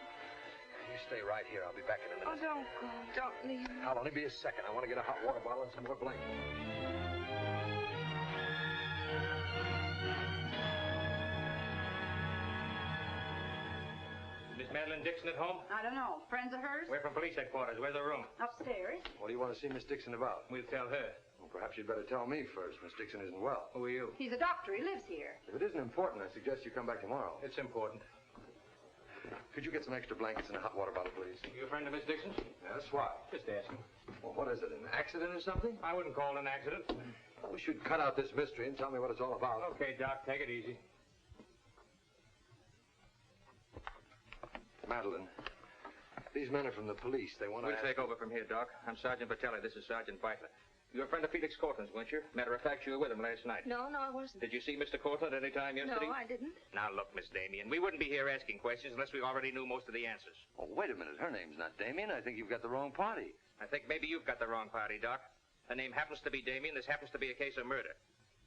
You stay right here. I'll be back in a minute. Oh, don't go. Don't leave me. I'll only be a second. I want to get a hot water bottle and some more blankets. Miss Madeleine Dixon at home? I don't know. Friends of hers? We're from police headquarters. Where's the room? Upstairs. What do you want to see Miss Dixon about? We'll tell her. Well, perhaps you'd better tell me first. Miss Dixon isn't well. Who are you? He's a doctor. He lives here. If it isn't important, I suggest you come back tomorrow. It's important. Could you get some extra blankets and a hot water bottle, please? You a friend of Miss Dixon's? Yes, why? Just asking. Well, what is it, an accident or something? I wouldn't call it an accident. We should cut out this mystery and tell me what it's all about. Okay, Doc, take it easy. Madeleine, these men are from the police. They want to... We'll take over from here, Doc. I'm Sergeant Patelli. This is Sergeant Beitler. You're a friend of Felix Courtland's, weren't you? Matter of fact, you were with him last night. No, I wasn't. Did you see Mr. Courtland any time yesterday? No, I didn't. Now, look, Miss Damien, we wouldn't be here asking questions unless we already knew most of the answers. Oh, wait a minute. Her name's not Damien. I think you've got the wrong party. I think maybe you've got the wrong party, Doc. Her name happens to be Damien. This happens to be a case of murder.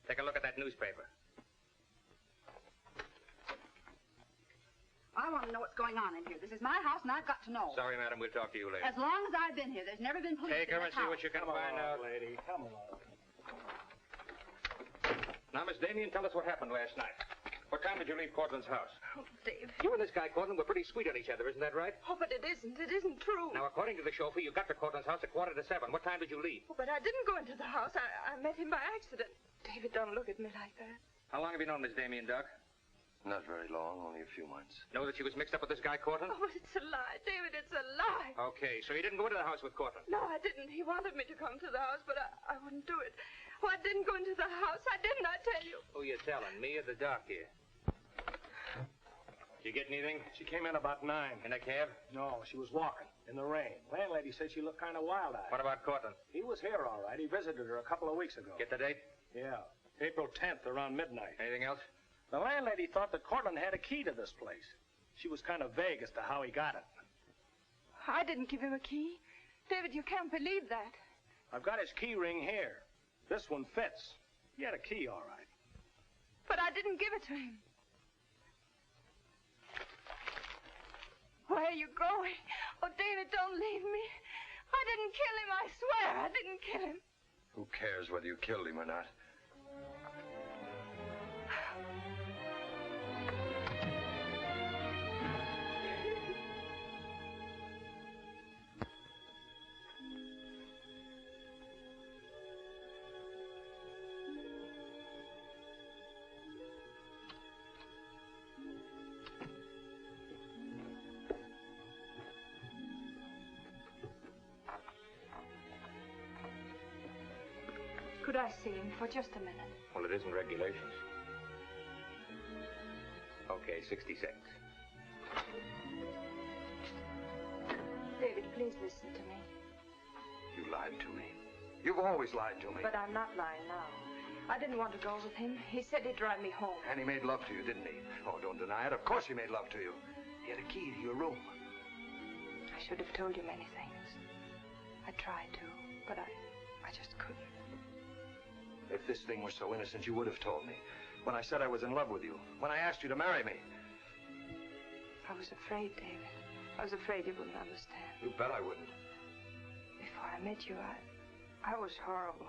Take a look at that newspaper. I want to know what's going on in here. This is my house, and I've got to know. Sorry, madam. We'll talk to you later. As long as I've been here, there's never been police Take her in and this see house. what you can find out. lady. Come on. Now, Miss Damien, tell us what happened last night. What time did you leave Courtland's house? Oh, Dave. You and this guy, Courtland, were pretty sweet on each other, isn't that right? Oh, but it isn't. It isn't true. Now, according to the chauffeur, you got to Courtland's house at 6:45. What time did you leave? Oh, but I didn't go into the house. I met him by accident. David, don't look at me like that. How long have you known Miss Damien, Doc? Not very long, only a few months. Know that she was mixed up with this guy, Courtland? Oh, it's a lie. David, it's a lie. Okay, so you didn't go into the house with Courtland? No, I didn't. He wanted me to come to the house, but I wouldn't do it. Oh, I didn't go into the house. I didn't, I tell you. Who you telling, me or the doc here? Did you get anything? She came in about 9. In a cab? No, she was walking in the rain. Landlady said she looked kind of wild-eyed. What about Courtland? He was here, all right. He visited her a couple of weeks ago. Get the date? Yeah, April 10th, around midnight. Anything else? The landlady thought that Courtland had a key to this place. She was kind of vague as to how he got it. I didn't give him a key. David, you can't believe that. I've got his key ring here. This one fits. He had a key, all right. But I didn't give it to him. Where are you going? Oh, David, don't leave me. I didn't kill him, I swear. I didn't kill him. Who cares whether you killed him or not? Could I see him for just a minute? Well, it isn't regulations. Okay, 60 seconds. David, please listen to me. You lied to me. You've always lied to me. But I'm not lying now. I didn't want to go with him. He said he'd drive me home. And he made love to you, didn't he? Oh, don't deny it. Of course he made love to you. He had a key to your room. I should have told you many things. I tried to, but I just couldn't. If this thing were so innocent, you would have told me. When I said I was in love with you. When I asked you to marry me. I was afraid, David. I was afraid you wouldn't understand. You bet I wouldn't. Before I met you, I was horrible.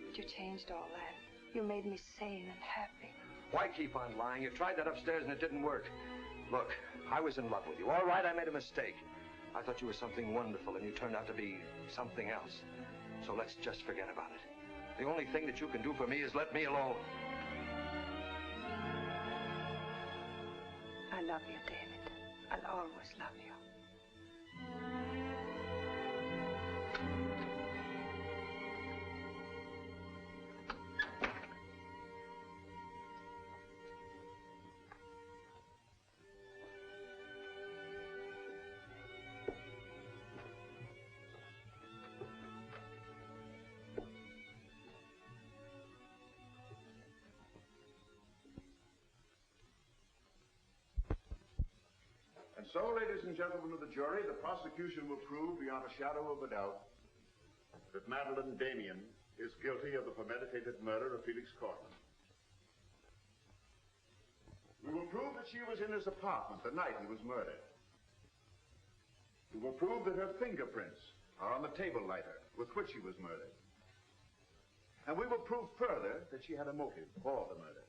But you changed all that. You made me sane and happy. Why keep on lying? You tried that upstairs and it didn't work. Look, I was in love with you. All right, I made a mistake. I thought you were something wonderful, and you turned out to be something else. So let's just forget about it. The only thing that you can do for me is let me alone. I love you, David. I'll always love you. And so, ladies and gentlemen of the jury, the prosecution will prove beyond a shadow of a doubt that Madeleine Damien is guilty of the premeditated murder of Felix Courtland. We will prove that she was in his apartment the night he was murdered. We will prove that her fingerprints are on the table lighter with which he was murdered. And we will prove further that she had a motive for the murder.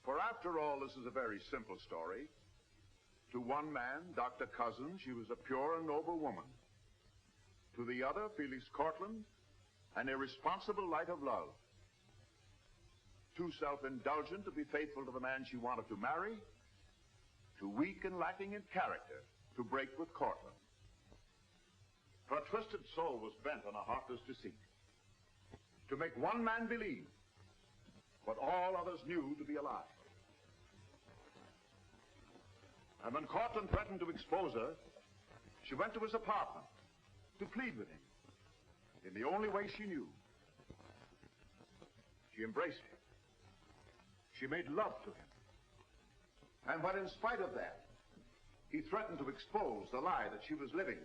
For after all, this is a very simple story. To one man, Dr. Cousins, she was a pure and noble woman. To the other, Felix Courtland, an irresponsible light of love. Too self-indulgent to be faithful to the man she wanted to marry. Too weak and lacking in character to break with Courtland. Her twisted soul was bent on a heartless deceit. To make one man believe what all others knew to be a lie. And when Courtland threatened to expose her, she went to his apartment to plead with him in the only way she knew. She embraced him. She made love to him. And when, in spite of that, he threatened to expose the lie that she was living,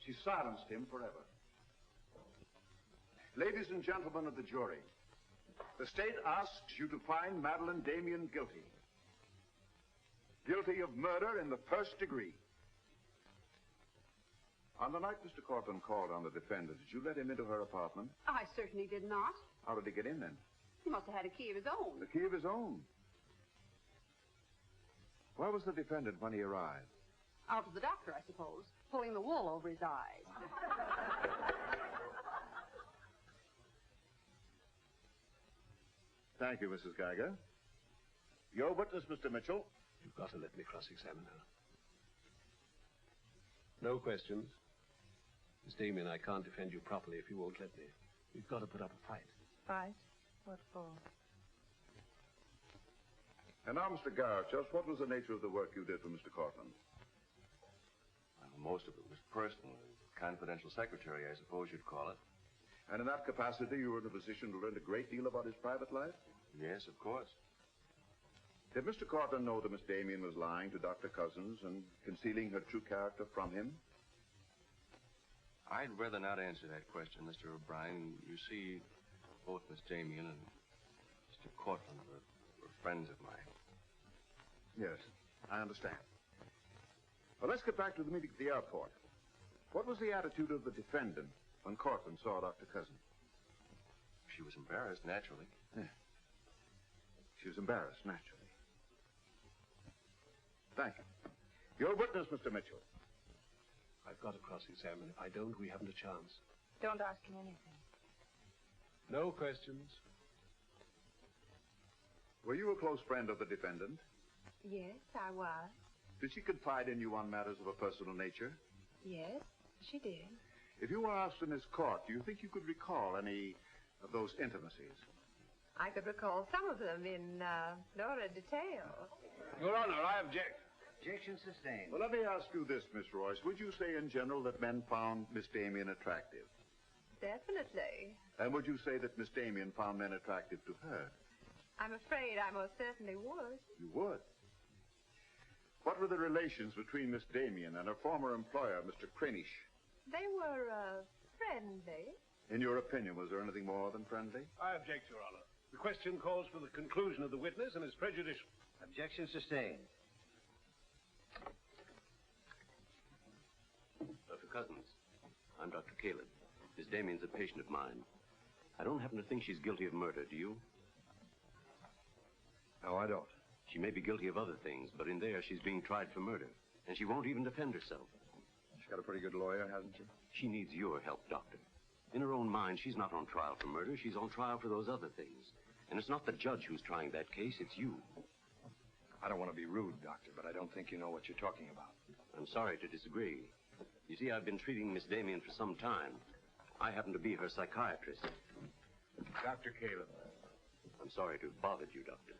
she silenced him forever. Ladies and gentlemen of the jury, the state asks you to find Madeleine Damien guilty. Guilty of murder in the first degree. On the night Mr. Courtland called on the defendant, did you let him into her apartment? I certainly did not. How did he get in then? He must have had a key of his own. The key of his own. Where was the defendant when he arrived? Out with the doctor, I suppose, pulling the wool over his eyes. Thank you, Mrs. Geiger. Your witness, Mr. Mitchell. You've got to let me cross-examine her. No questions. Miss Damien, I can't defend you properly if you won't let me. We've got to put up a fight. Fight? What for? And now, Mr. Garet, just what was the nature of the work you did for Mr. Courtland? Well, most of it was personal. Confidential secretary, I suppose you'd call it. And in that capacity, you were in a position to learn a great deal about his private life? Yes, of course. Did Mr. Courtland know that Miss Damien was lying to Dr. Cousins and concealing her true character from him? I'd rather not answer that question, Mr. O'Brien. You see, both Miss Damien and Mr. Courtland were friends of mine. Yes, I understand. Well, let's get back to the meeting at the airport. What was the attitude of the defendant when Courtland saw Dr. Cousins? She was embarrassed, naturally. Yeah. She was embarrassed, naturally. Thank you. Your witness, Mr. Mitchell. I've got to cross-examine. If I don't, we haven't a chance. Don't ask him anything. No questions. Were you a close friend of the defendant? Yes, I was. Did she confide in you on matters of a personal nature? Yes, she did. If you were asked in this court, do you think you could recall any of those intimacies? I could recall some of them in lurid detail. Your Honor, I object. Objection sustained. Well, let me ask you this, Miss Royce. Would you say in general that men found Miss Damien attractive? Definitely. And would you say that Miss Damien found men attractive to her? I'm afraid I most certainly would. You would? What were the relations between Miss Damien and her former employer, Mr. Kranish? They were friendly. In your opinion, was there anything more than friendly? I object, Your Honor. The question calls for the conclusion of the witness and is prejudicial. Objection sustained. Dr. Cousins, I'm Dr. Caleb. Miss Damien's a patient of mine. I don't happen to think she's guilty of murder, do you? No, I don't. She may be guilty of other things, but in there she's being tried for murder. And she won't even defend herself. She's got a pretty good lawyer, hasn't she? She needs your help, Doctor. In her own mind, she's not on trial for murder. She's on trial for those other things. And it's not the judge who's trying that case, it's you. I don't want to be rude, Doctor, but I don't think you know what you're talking about. I'm sorry to disagree. You see, I've been treating Miss Damien for some time. I happen to be her psychiatrist. Dr. Caleb. I'm sorry to have bothered you, Doctor.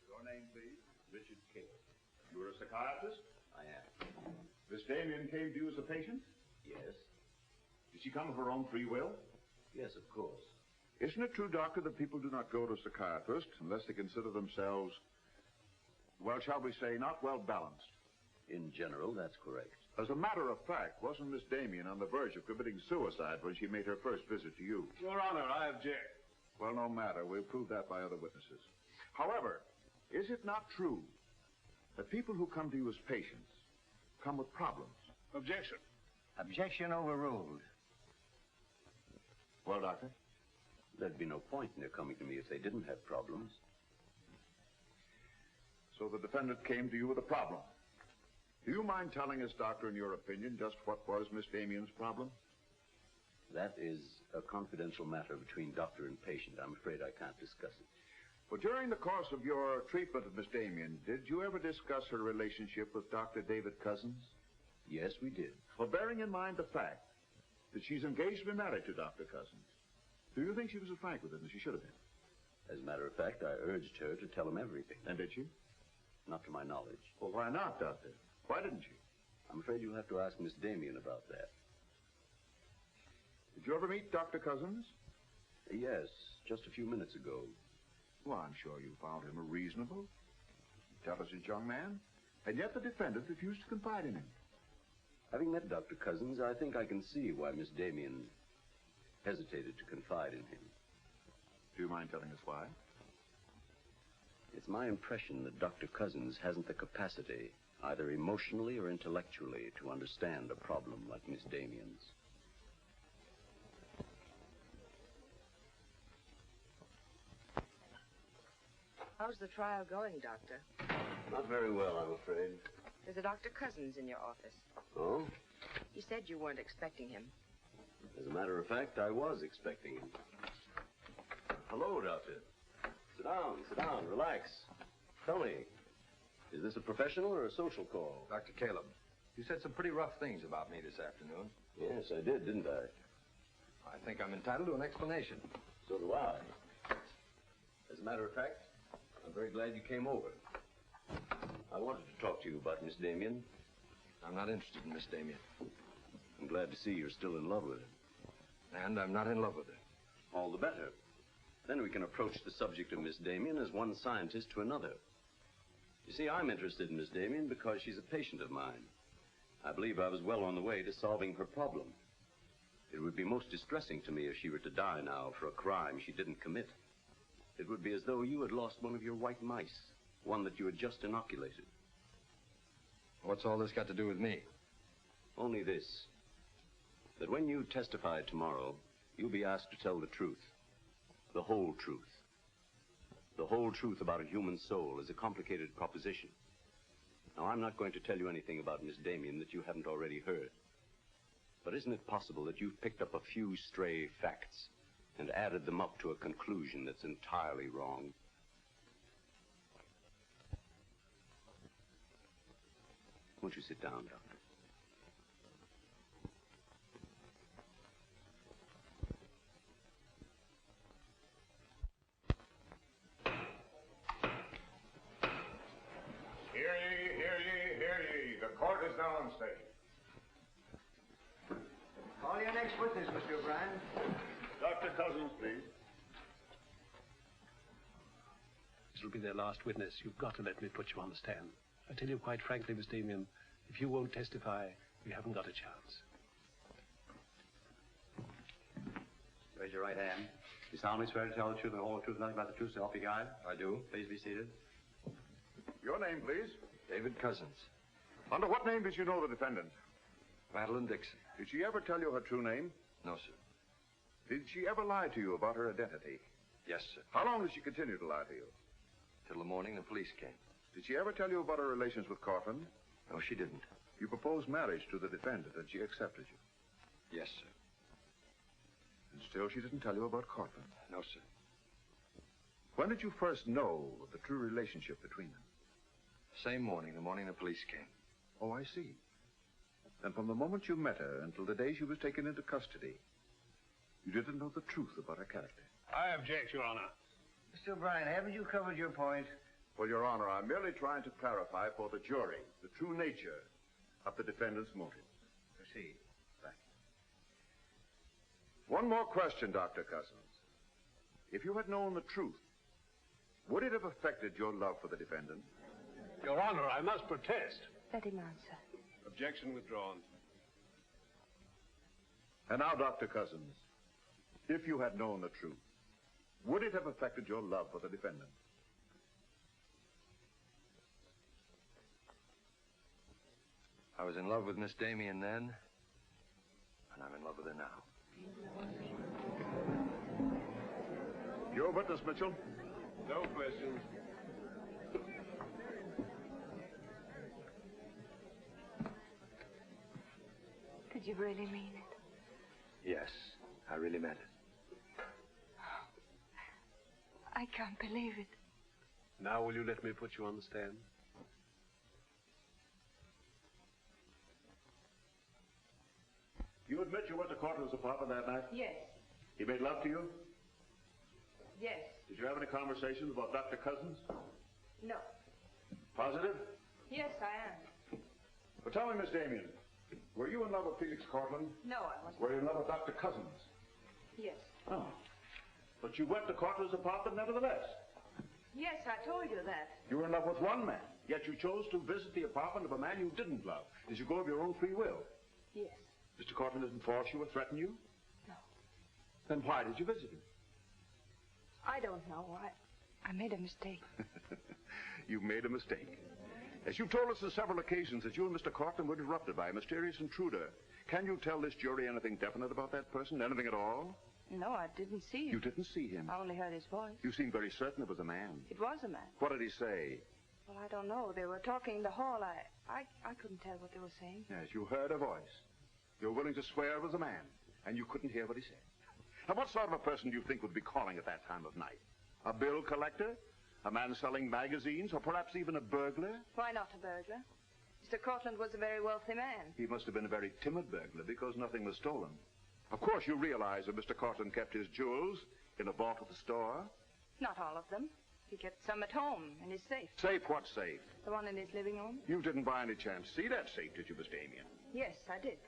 Your name, please? Richard Caleb. You're a psychiatrist? I am. Miss Damien came to you as a patient? Yes. Did she come of her own free will? Yes, of course. Isn't it true, Doctor, that people do not go to psychiatrists unless they consider themselves, well, shall we say, not well balanced? In general, that's correct. As a matter of fact, wasn't Miss Damien on the verge of committing suicide when she made her first visit to you? Your Honor, I object. Well, no matter. We'll prove that by other witnesses. However, is it not true that people who come to you as patients come with problems? Objection. Objection overruled. Well, Doctor? There'd be no point in their coming to me if they didn't have problems. So the defendant came to you with a problem. Do you mind telling us, Doctor, in your opinion, just what was Miss Damien's problem? That is a confidential matter between doctor and patient. I'm afraid I can't discuss it. Well, during the course of your treatment of Miss Damien, did you ever discuss her relationship with Dr. David Cousins? Yes, we did. Well, bearing in mind the fact that she's engaged to be married to Dr. Cousins, do you think she was as frank with him as she should have been? As a matter of fact, I urged her to tell him everything. And did she? Not to my knowledge. Well, why not, Doctor? Why didn't she? I'm afraid you'll have to ask Miss Damien about that. Did you ever meet Dr. Cousins? Yes, just a few minutes ago. Well, I'm sure you found him a reasonable, intelligent young man, and yet the defendant refused to confide in him. Having met Dr. Cousins, I think I can see why Miss Damien hesitated to confide in him. Do you mind telling us why? It's my impression that Dr. Cousins hasn't the capacity, either emotionally or intellectually, to understand a problem like Miss Damien's. How's the trial going, Doctor? Not very well, I'm afraid. There's a Dr. Cousins in your office. Oh? You said you weren't expecting him. As a matter of fact, I was expecting him. Hello, Doctor. Sit down, relax. Tell me, is this a professional or a social call? Dr. Caleb, you said some pretty rough things about me this afternoon. Yes, I did, didn't I? I think I'm entitled to an explanation. So do I. As a matter of fact, I'm very glad you came over. I wanted to talk to you about Miss Damien. I'm not interested in Miss Damien. I'm glad to see you're still in love with her. And I'm not in love with her. All the better. Then we can approach the subject of Miss Damien as one scientist to another. You see, I'm interested in Miss Damien because she's a patient of mine. I believe I was well on the way to solving her problem. It would be most distressing to me if she were to die now for a crime she didn't commit. It would be as though you had lost one of your white mice, one that you had just inoculated. What's all this got to do with me? Only this, that when you testify tomorrow, you'll be asked to tell the truth. The whole truth. The whole truth about a human soul is a complicated proposition. Now, I'm not going to tell you anything about Miss Damien that you haven't already heard. But isn't it possible that you've picked up a few stray facts and added them up to a conclusion that's entirely wrong? Won't you sit down, Doctor? Hear ye, hear ye, hear ye. The court is now on stage. Call your next witness, Mr. O'Brien. Dr. Cousins, please. This will be their last witness. You've got to let me put you on the stand. I tell you quite frankly, Miss Damien, if you won't testify, you haven't got a chance. Raise your right hand. You solemnly swear to tell the truth and the whole truth, nothing but the truth, so help you God? I do. Please be seated. Your name, please. David Cousins. Under what name did you know the defendant? Madeleine Dixon. Did she ever tell you her true name? No, sir. Did she ever lie to you about her identity? Yes, sir. How long did she continue to lie to you? Till the morning the police came. Did she ever tell you about her relations with Courtland? No, she didn't. You proposed marriage to the defendant, and she accepted you? Yes, sir. And still she didn't tell you about Courtland? No, sir. When did you first know of the true relationship between them? Same morning, the morning the police came. Oh, I see. And from the moment you met her until the day she was taken into custody, you didn't know the truth about her character? I object, Your Honor. Mr. O'Brien, haven't you covered your point? Well, Your Honor, I'm merely trying to clarify for the jury the true nature of the defendant's motives. Proceed. Thank you. One more question, Dr. Cousins. If you had known the truth, would it have affected your love for the defendant? Your Honor, I must protest. Let him answer. Objection withdrawn. And now, Dr. Cousins, if you had known the truth, would it have affected your love for the defendant? I was in love with Miss Damien then, and I'm in love with her now. Your witness, Mitchell? No questions. Did you really mean it? Yes, I really meant it. I can't believe it. Now will you let me put you on the stand? You admit you went to Courtland's apartment that night? Yes. He made love to you? Yes. Did you have any conversations about Dr. Cousins? No. Positive? Yes, I am. Well, tell me, Miss Damien, were you in love with Felix Courtland? No, I wasn't. Were you in love with Dr. Cousins? Yes. Oh. But you went to Courtland's apartment nevertheless. Yes, I told you that. You were in love with one man, yet you chose to visit the apartment of a man you didn't love. Did you go of your own free will? Yes. Mr. Courtland didn't force you or threaten you? No. Then why did you visit him? I don't know why. I made a mistake. You made a mistake. As you've told us on several occasions that you and Mr. Courtland were interrupted by a mysterious intruder. Can you tell this jury anything definite about that person? Anything at all? No, I didn't see him. You didn't see him? I only heard his voice. You seem very certain it was a man. It was a man. What did he say? Well, I don't know. They were talking in the hall. I couldn't tell what they were saying. Yes, you heard a voice. You were willing to swear it was a man, and you couldn't hear what he said. Now, what sort of a person do you think would be calling at that time of night? A bill collector? A man selling magazines? Or perhaps even a burglar? Why not a burglar? Mr. Courtland was a very wealthy man. He must have been a very timid burglar because nothing was stolen. Of course, you realize that Mr. Courtland kept his jewels in a vault at the store? Not all of them. He kept some at home in his safe. Safe? What safe? The one in his living room? You didn't by any chance see that safe, did you, Miss Damien? Yes, I did.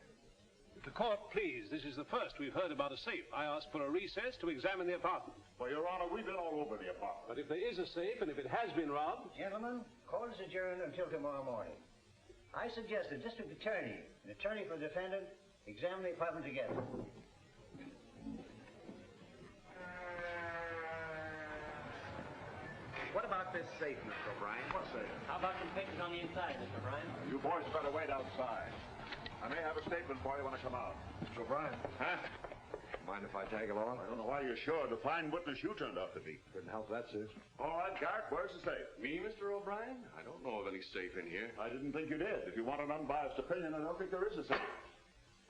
The court, please. This is the first we've heard about a safe. I asked for a recess to examine the apartment. Well, Your Honor, we've been all over the apartment. But if there is a safe, and if it has been robbed... Gentlemen, court is adjourned until tomorrow morning. I suggest the district attorney, an attorney for the defendant, examine the apartment together. What about this safe, Mr. O'Brien? What safe? How about some pictures on the inside, Mr. O'Brien? You boys better wait outside. I may have a statement for you when I come out. Mr. O'Brien. Huh? Mind if I tag along? I don't know why you're sure. The fine witness you turned out to be. Couldn't help that, sir. All right, Garet, where's the safe? Me, Mr. O'Brien? I don't know of any safe in here. I didn't think you did. If you want an unbiased opinion, I don't think there is a safe.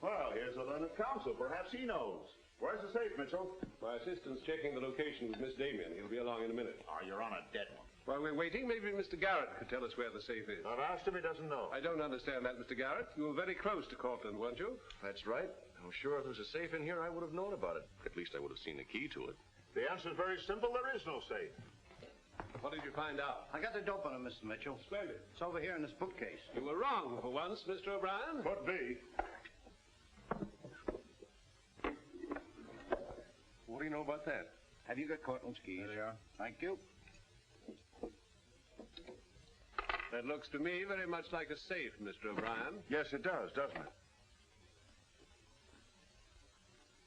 Well, here's the learned counsel. Perhaps he knows. Where's the safe, Mitchell? My assistant's checking the location with Miss Damien. He'll be along in a minute. Oh, you're on a dead one. While we're waiting, maybe Mr. Garet could tell us where the safe is. I've asked him, he doesn't know. I don't understand that, Mr. Garet. You were very close to Courtland, weren't you? That's right. I'm sure if there was a safe in here, I would have known about it. At least I would have seen the key to it. The answer's very simple. There is no safe. What did you find out? I got the dope on him, Mr. Mitchell. Splendid. It's over here in this bookcase. You were wrong for once, Mr. O'Brien. Could be. What do you know about that? Have you got Courtland's keys? There they are. Thank you. That looks to me very much like a safe, Mr. O'Brien. Yes, it does, doesn't it?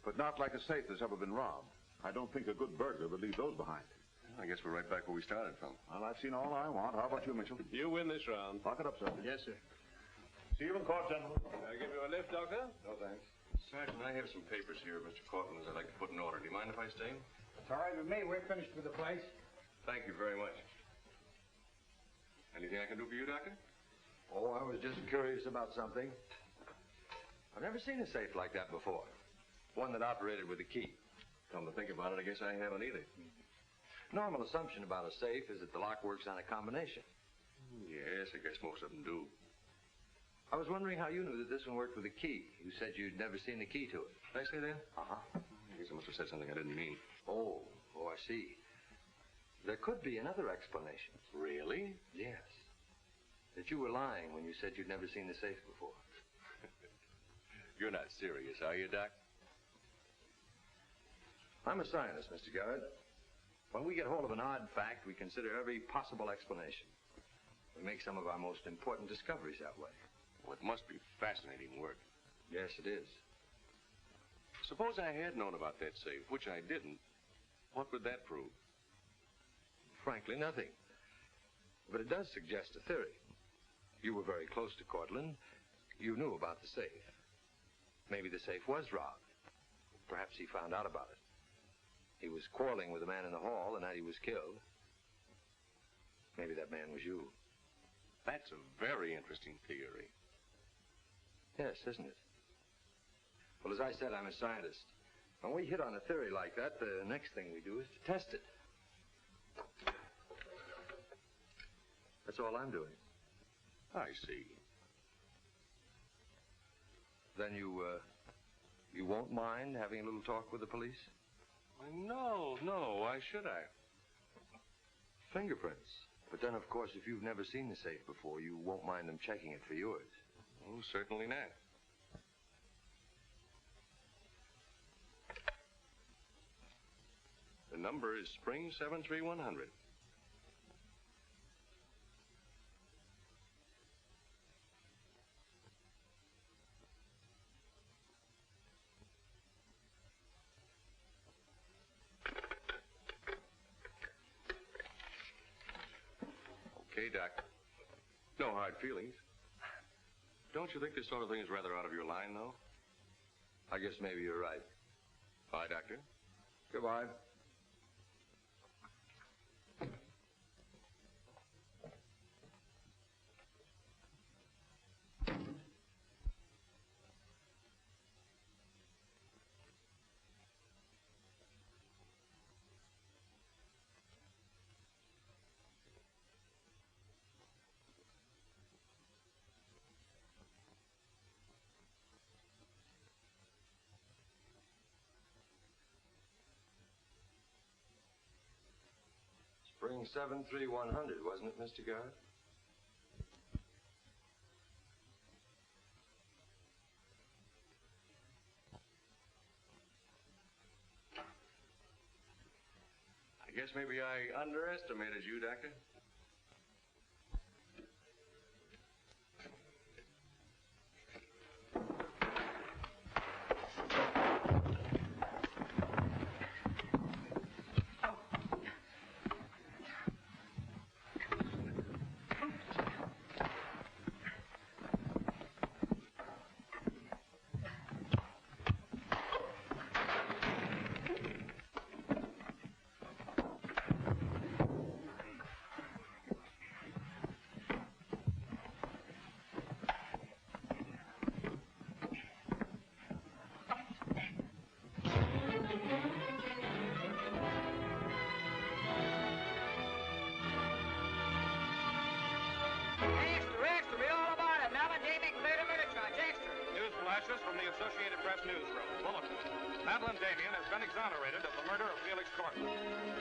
But not like a safe that's ever been robbed. I don't think a good burglar would leave those behind. I guess we're right back where we started from. Well, I've seen all I want. How about you, Mitchell? You win this round. Lock it up, sir. Yes, sir. See you in court, gentlemen. I'll give you a lift, Doctor. No, thanks. Sergeant, I have some papers here, Mr. Courtland, I'd like to put in order. Do you mind if I stay? It's all right with me. We're finished with the place. Thank you very much. Anything I can do for you, Doctor? Oh, I was just curious about something. I've never seen a safe like that before. One that operated with a key. Come to think about it, I guess I haven't either. Normal assumption about a safe is that the lock works on a combination. Yes, I guess most of them do. I was wondering how you knew that this one worked with a key. You said you'd never seen the key to it. Did I say that? Uh-huh. I guess I must have said something I didn't mean. Oh, I see. There could be another explanation. Really? Yes. That you were lying when you said you'd never seen the safe before. You're not serious, are you, Doc? I'm a scientist, Mr. Garet. When we get hold of an odd fact, we consider every possible explanation. We make some of our most important discoveries that way. Well, it must be fascinating work. Yes, it is. Suppose I had known about that safe, which I didn't. What would that prove? Frankly, nothing. But it does suggest a theory. You were very close to Courtland. You knew about the safe. Maybe the safe was robbed. Perhaps he found out about it. He was quarreling with a man in the hall the night he was killed. Maybe that man was you. That's a very interesting theory. Yes, isn't it? Well, as I said, I'm a scientist. When we hit on a theory like that, the next thing we do is to test it. That's all I'm doing. I see. Then you won't mind having a little talk with the police? No. Why should I? Fingerprints. But then, of course, if you've never seen the safe before, you won't mind them checking it for yours. Oh, certainly not. The number is Spring 73100. Okay, Doc. No hard feelings. Don't you think this sort of thing is rather out of your line, though? I guess maybe you're right. Bye, Doctor. Goodbye. Spring 73100, wasn't it, Mr. Garet? I guess maybe I underestimated you, Doctor. From the Associated Press newsroom. Bulletin. Madeleine Damien has been exonerated of the murder of Felix Courtland.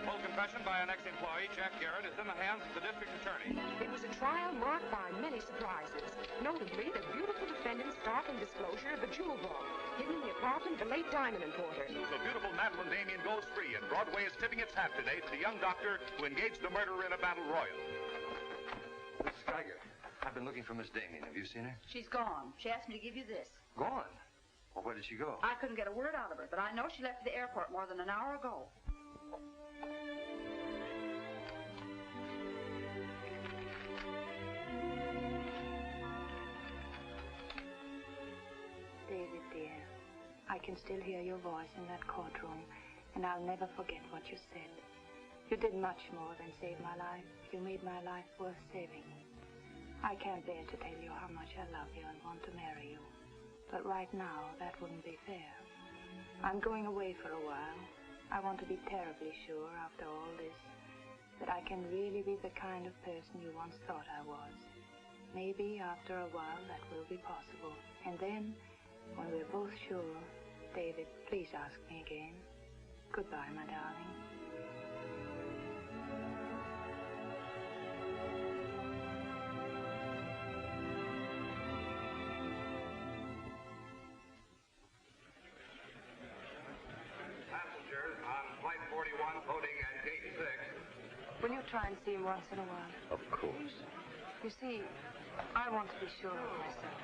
Full confession by an ex-employee, Jack Garet, is in the hands of the district attorney. It was a trial marked by many surprises, notably the beautiful defendant's startling disclosure of the jewel vault hidden in the apartment of the late diamond importer. So beautiful Madeleine Damien goes free, and Broadway is tipping its hat today to the young doctor who engaged the murderer in a battle royal. Mrs. Geiger, I've been looking for Miss Damien. Have you seen her? She's gone. She asked me to give you this. Gone? Well, where did she go? I couldn't get a word out of her, but I know she left the airport more than an hour ago. I can still hear your voice in that courtroom, and I'll never forget what you said. You did much more than save my life. You made my life worth saving. I can't bear to tell you how much I love you and want to marry you. But right now, that wouldn't be fair. I'm going away for a while. I want to be terribly sure, after all this, that I can really be the kind of person you once thought I was. Maybe after a while that will be possible. And then, when we're both sure, David, please ask me again. Goodbye, my darling. Passengers on Flight 41 boarding at Gate 6. Will you try and see him once in a while? Of course. You see, I want to be sure of myself.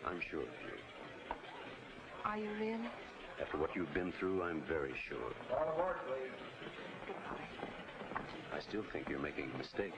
I'm sure of you. Are you really? After what you've been through, I'm very sure. All aboard, please. Goodbye. I still think you're making a mistake.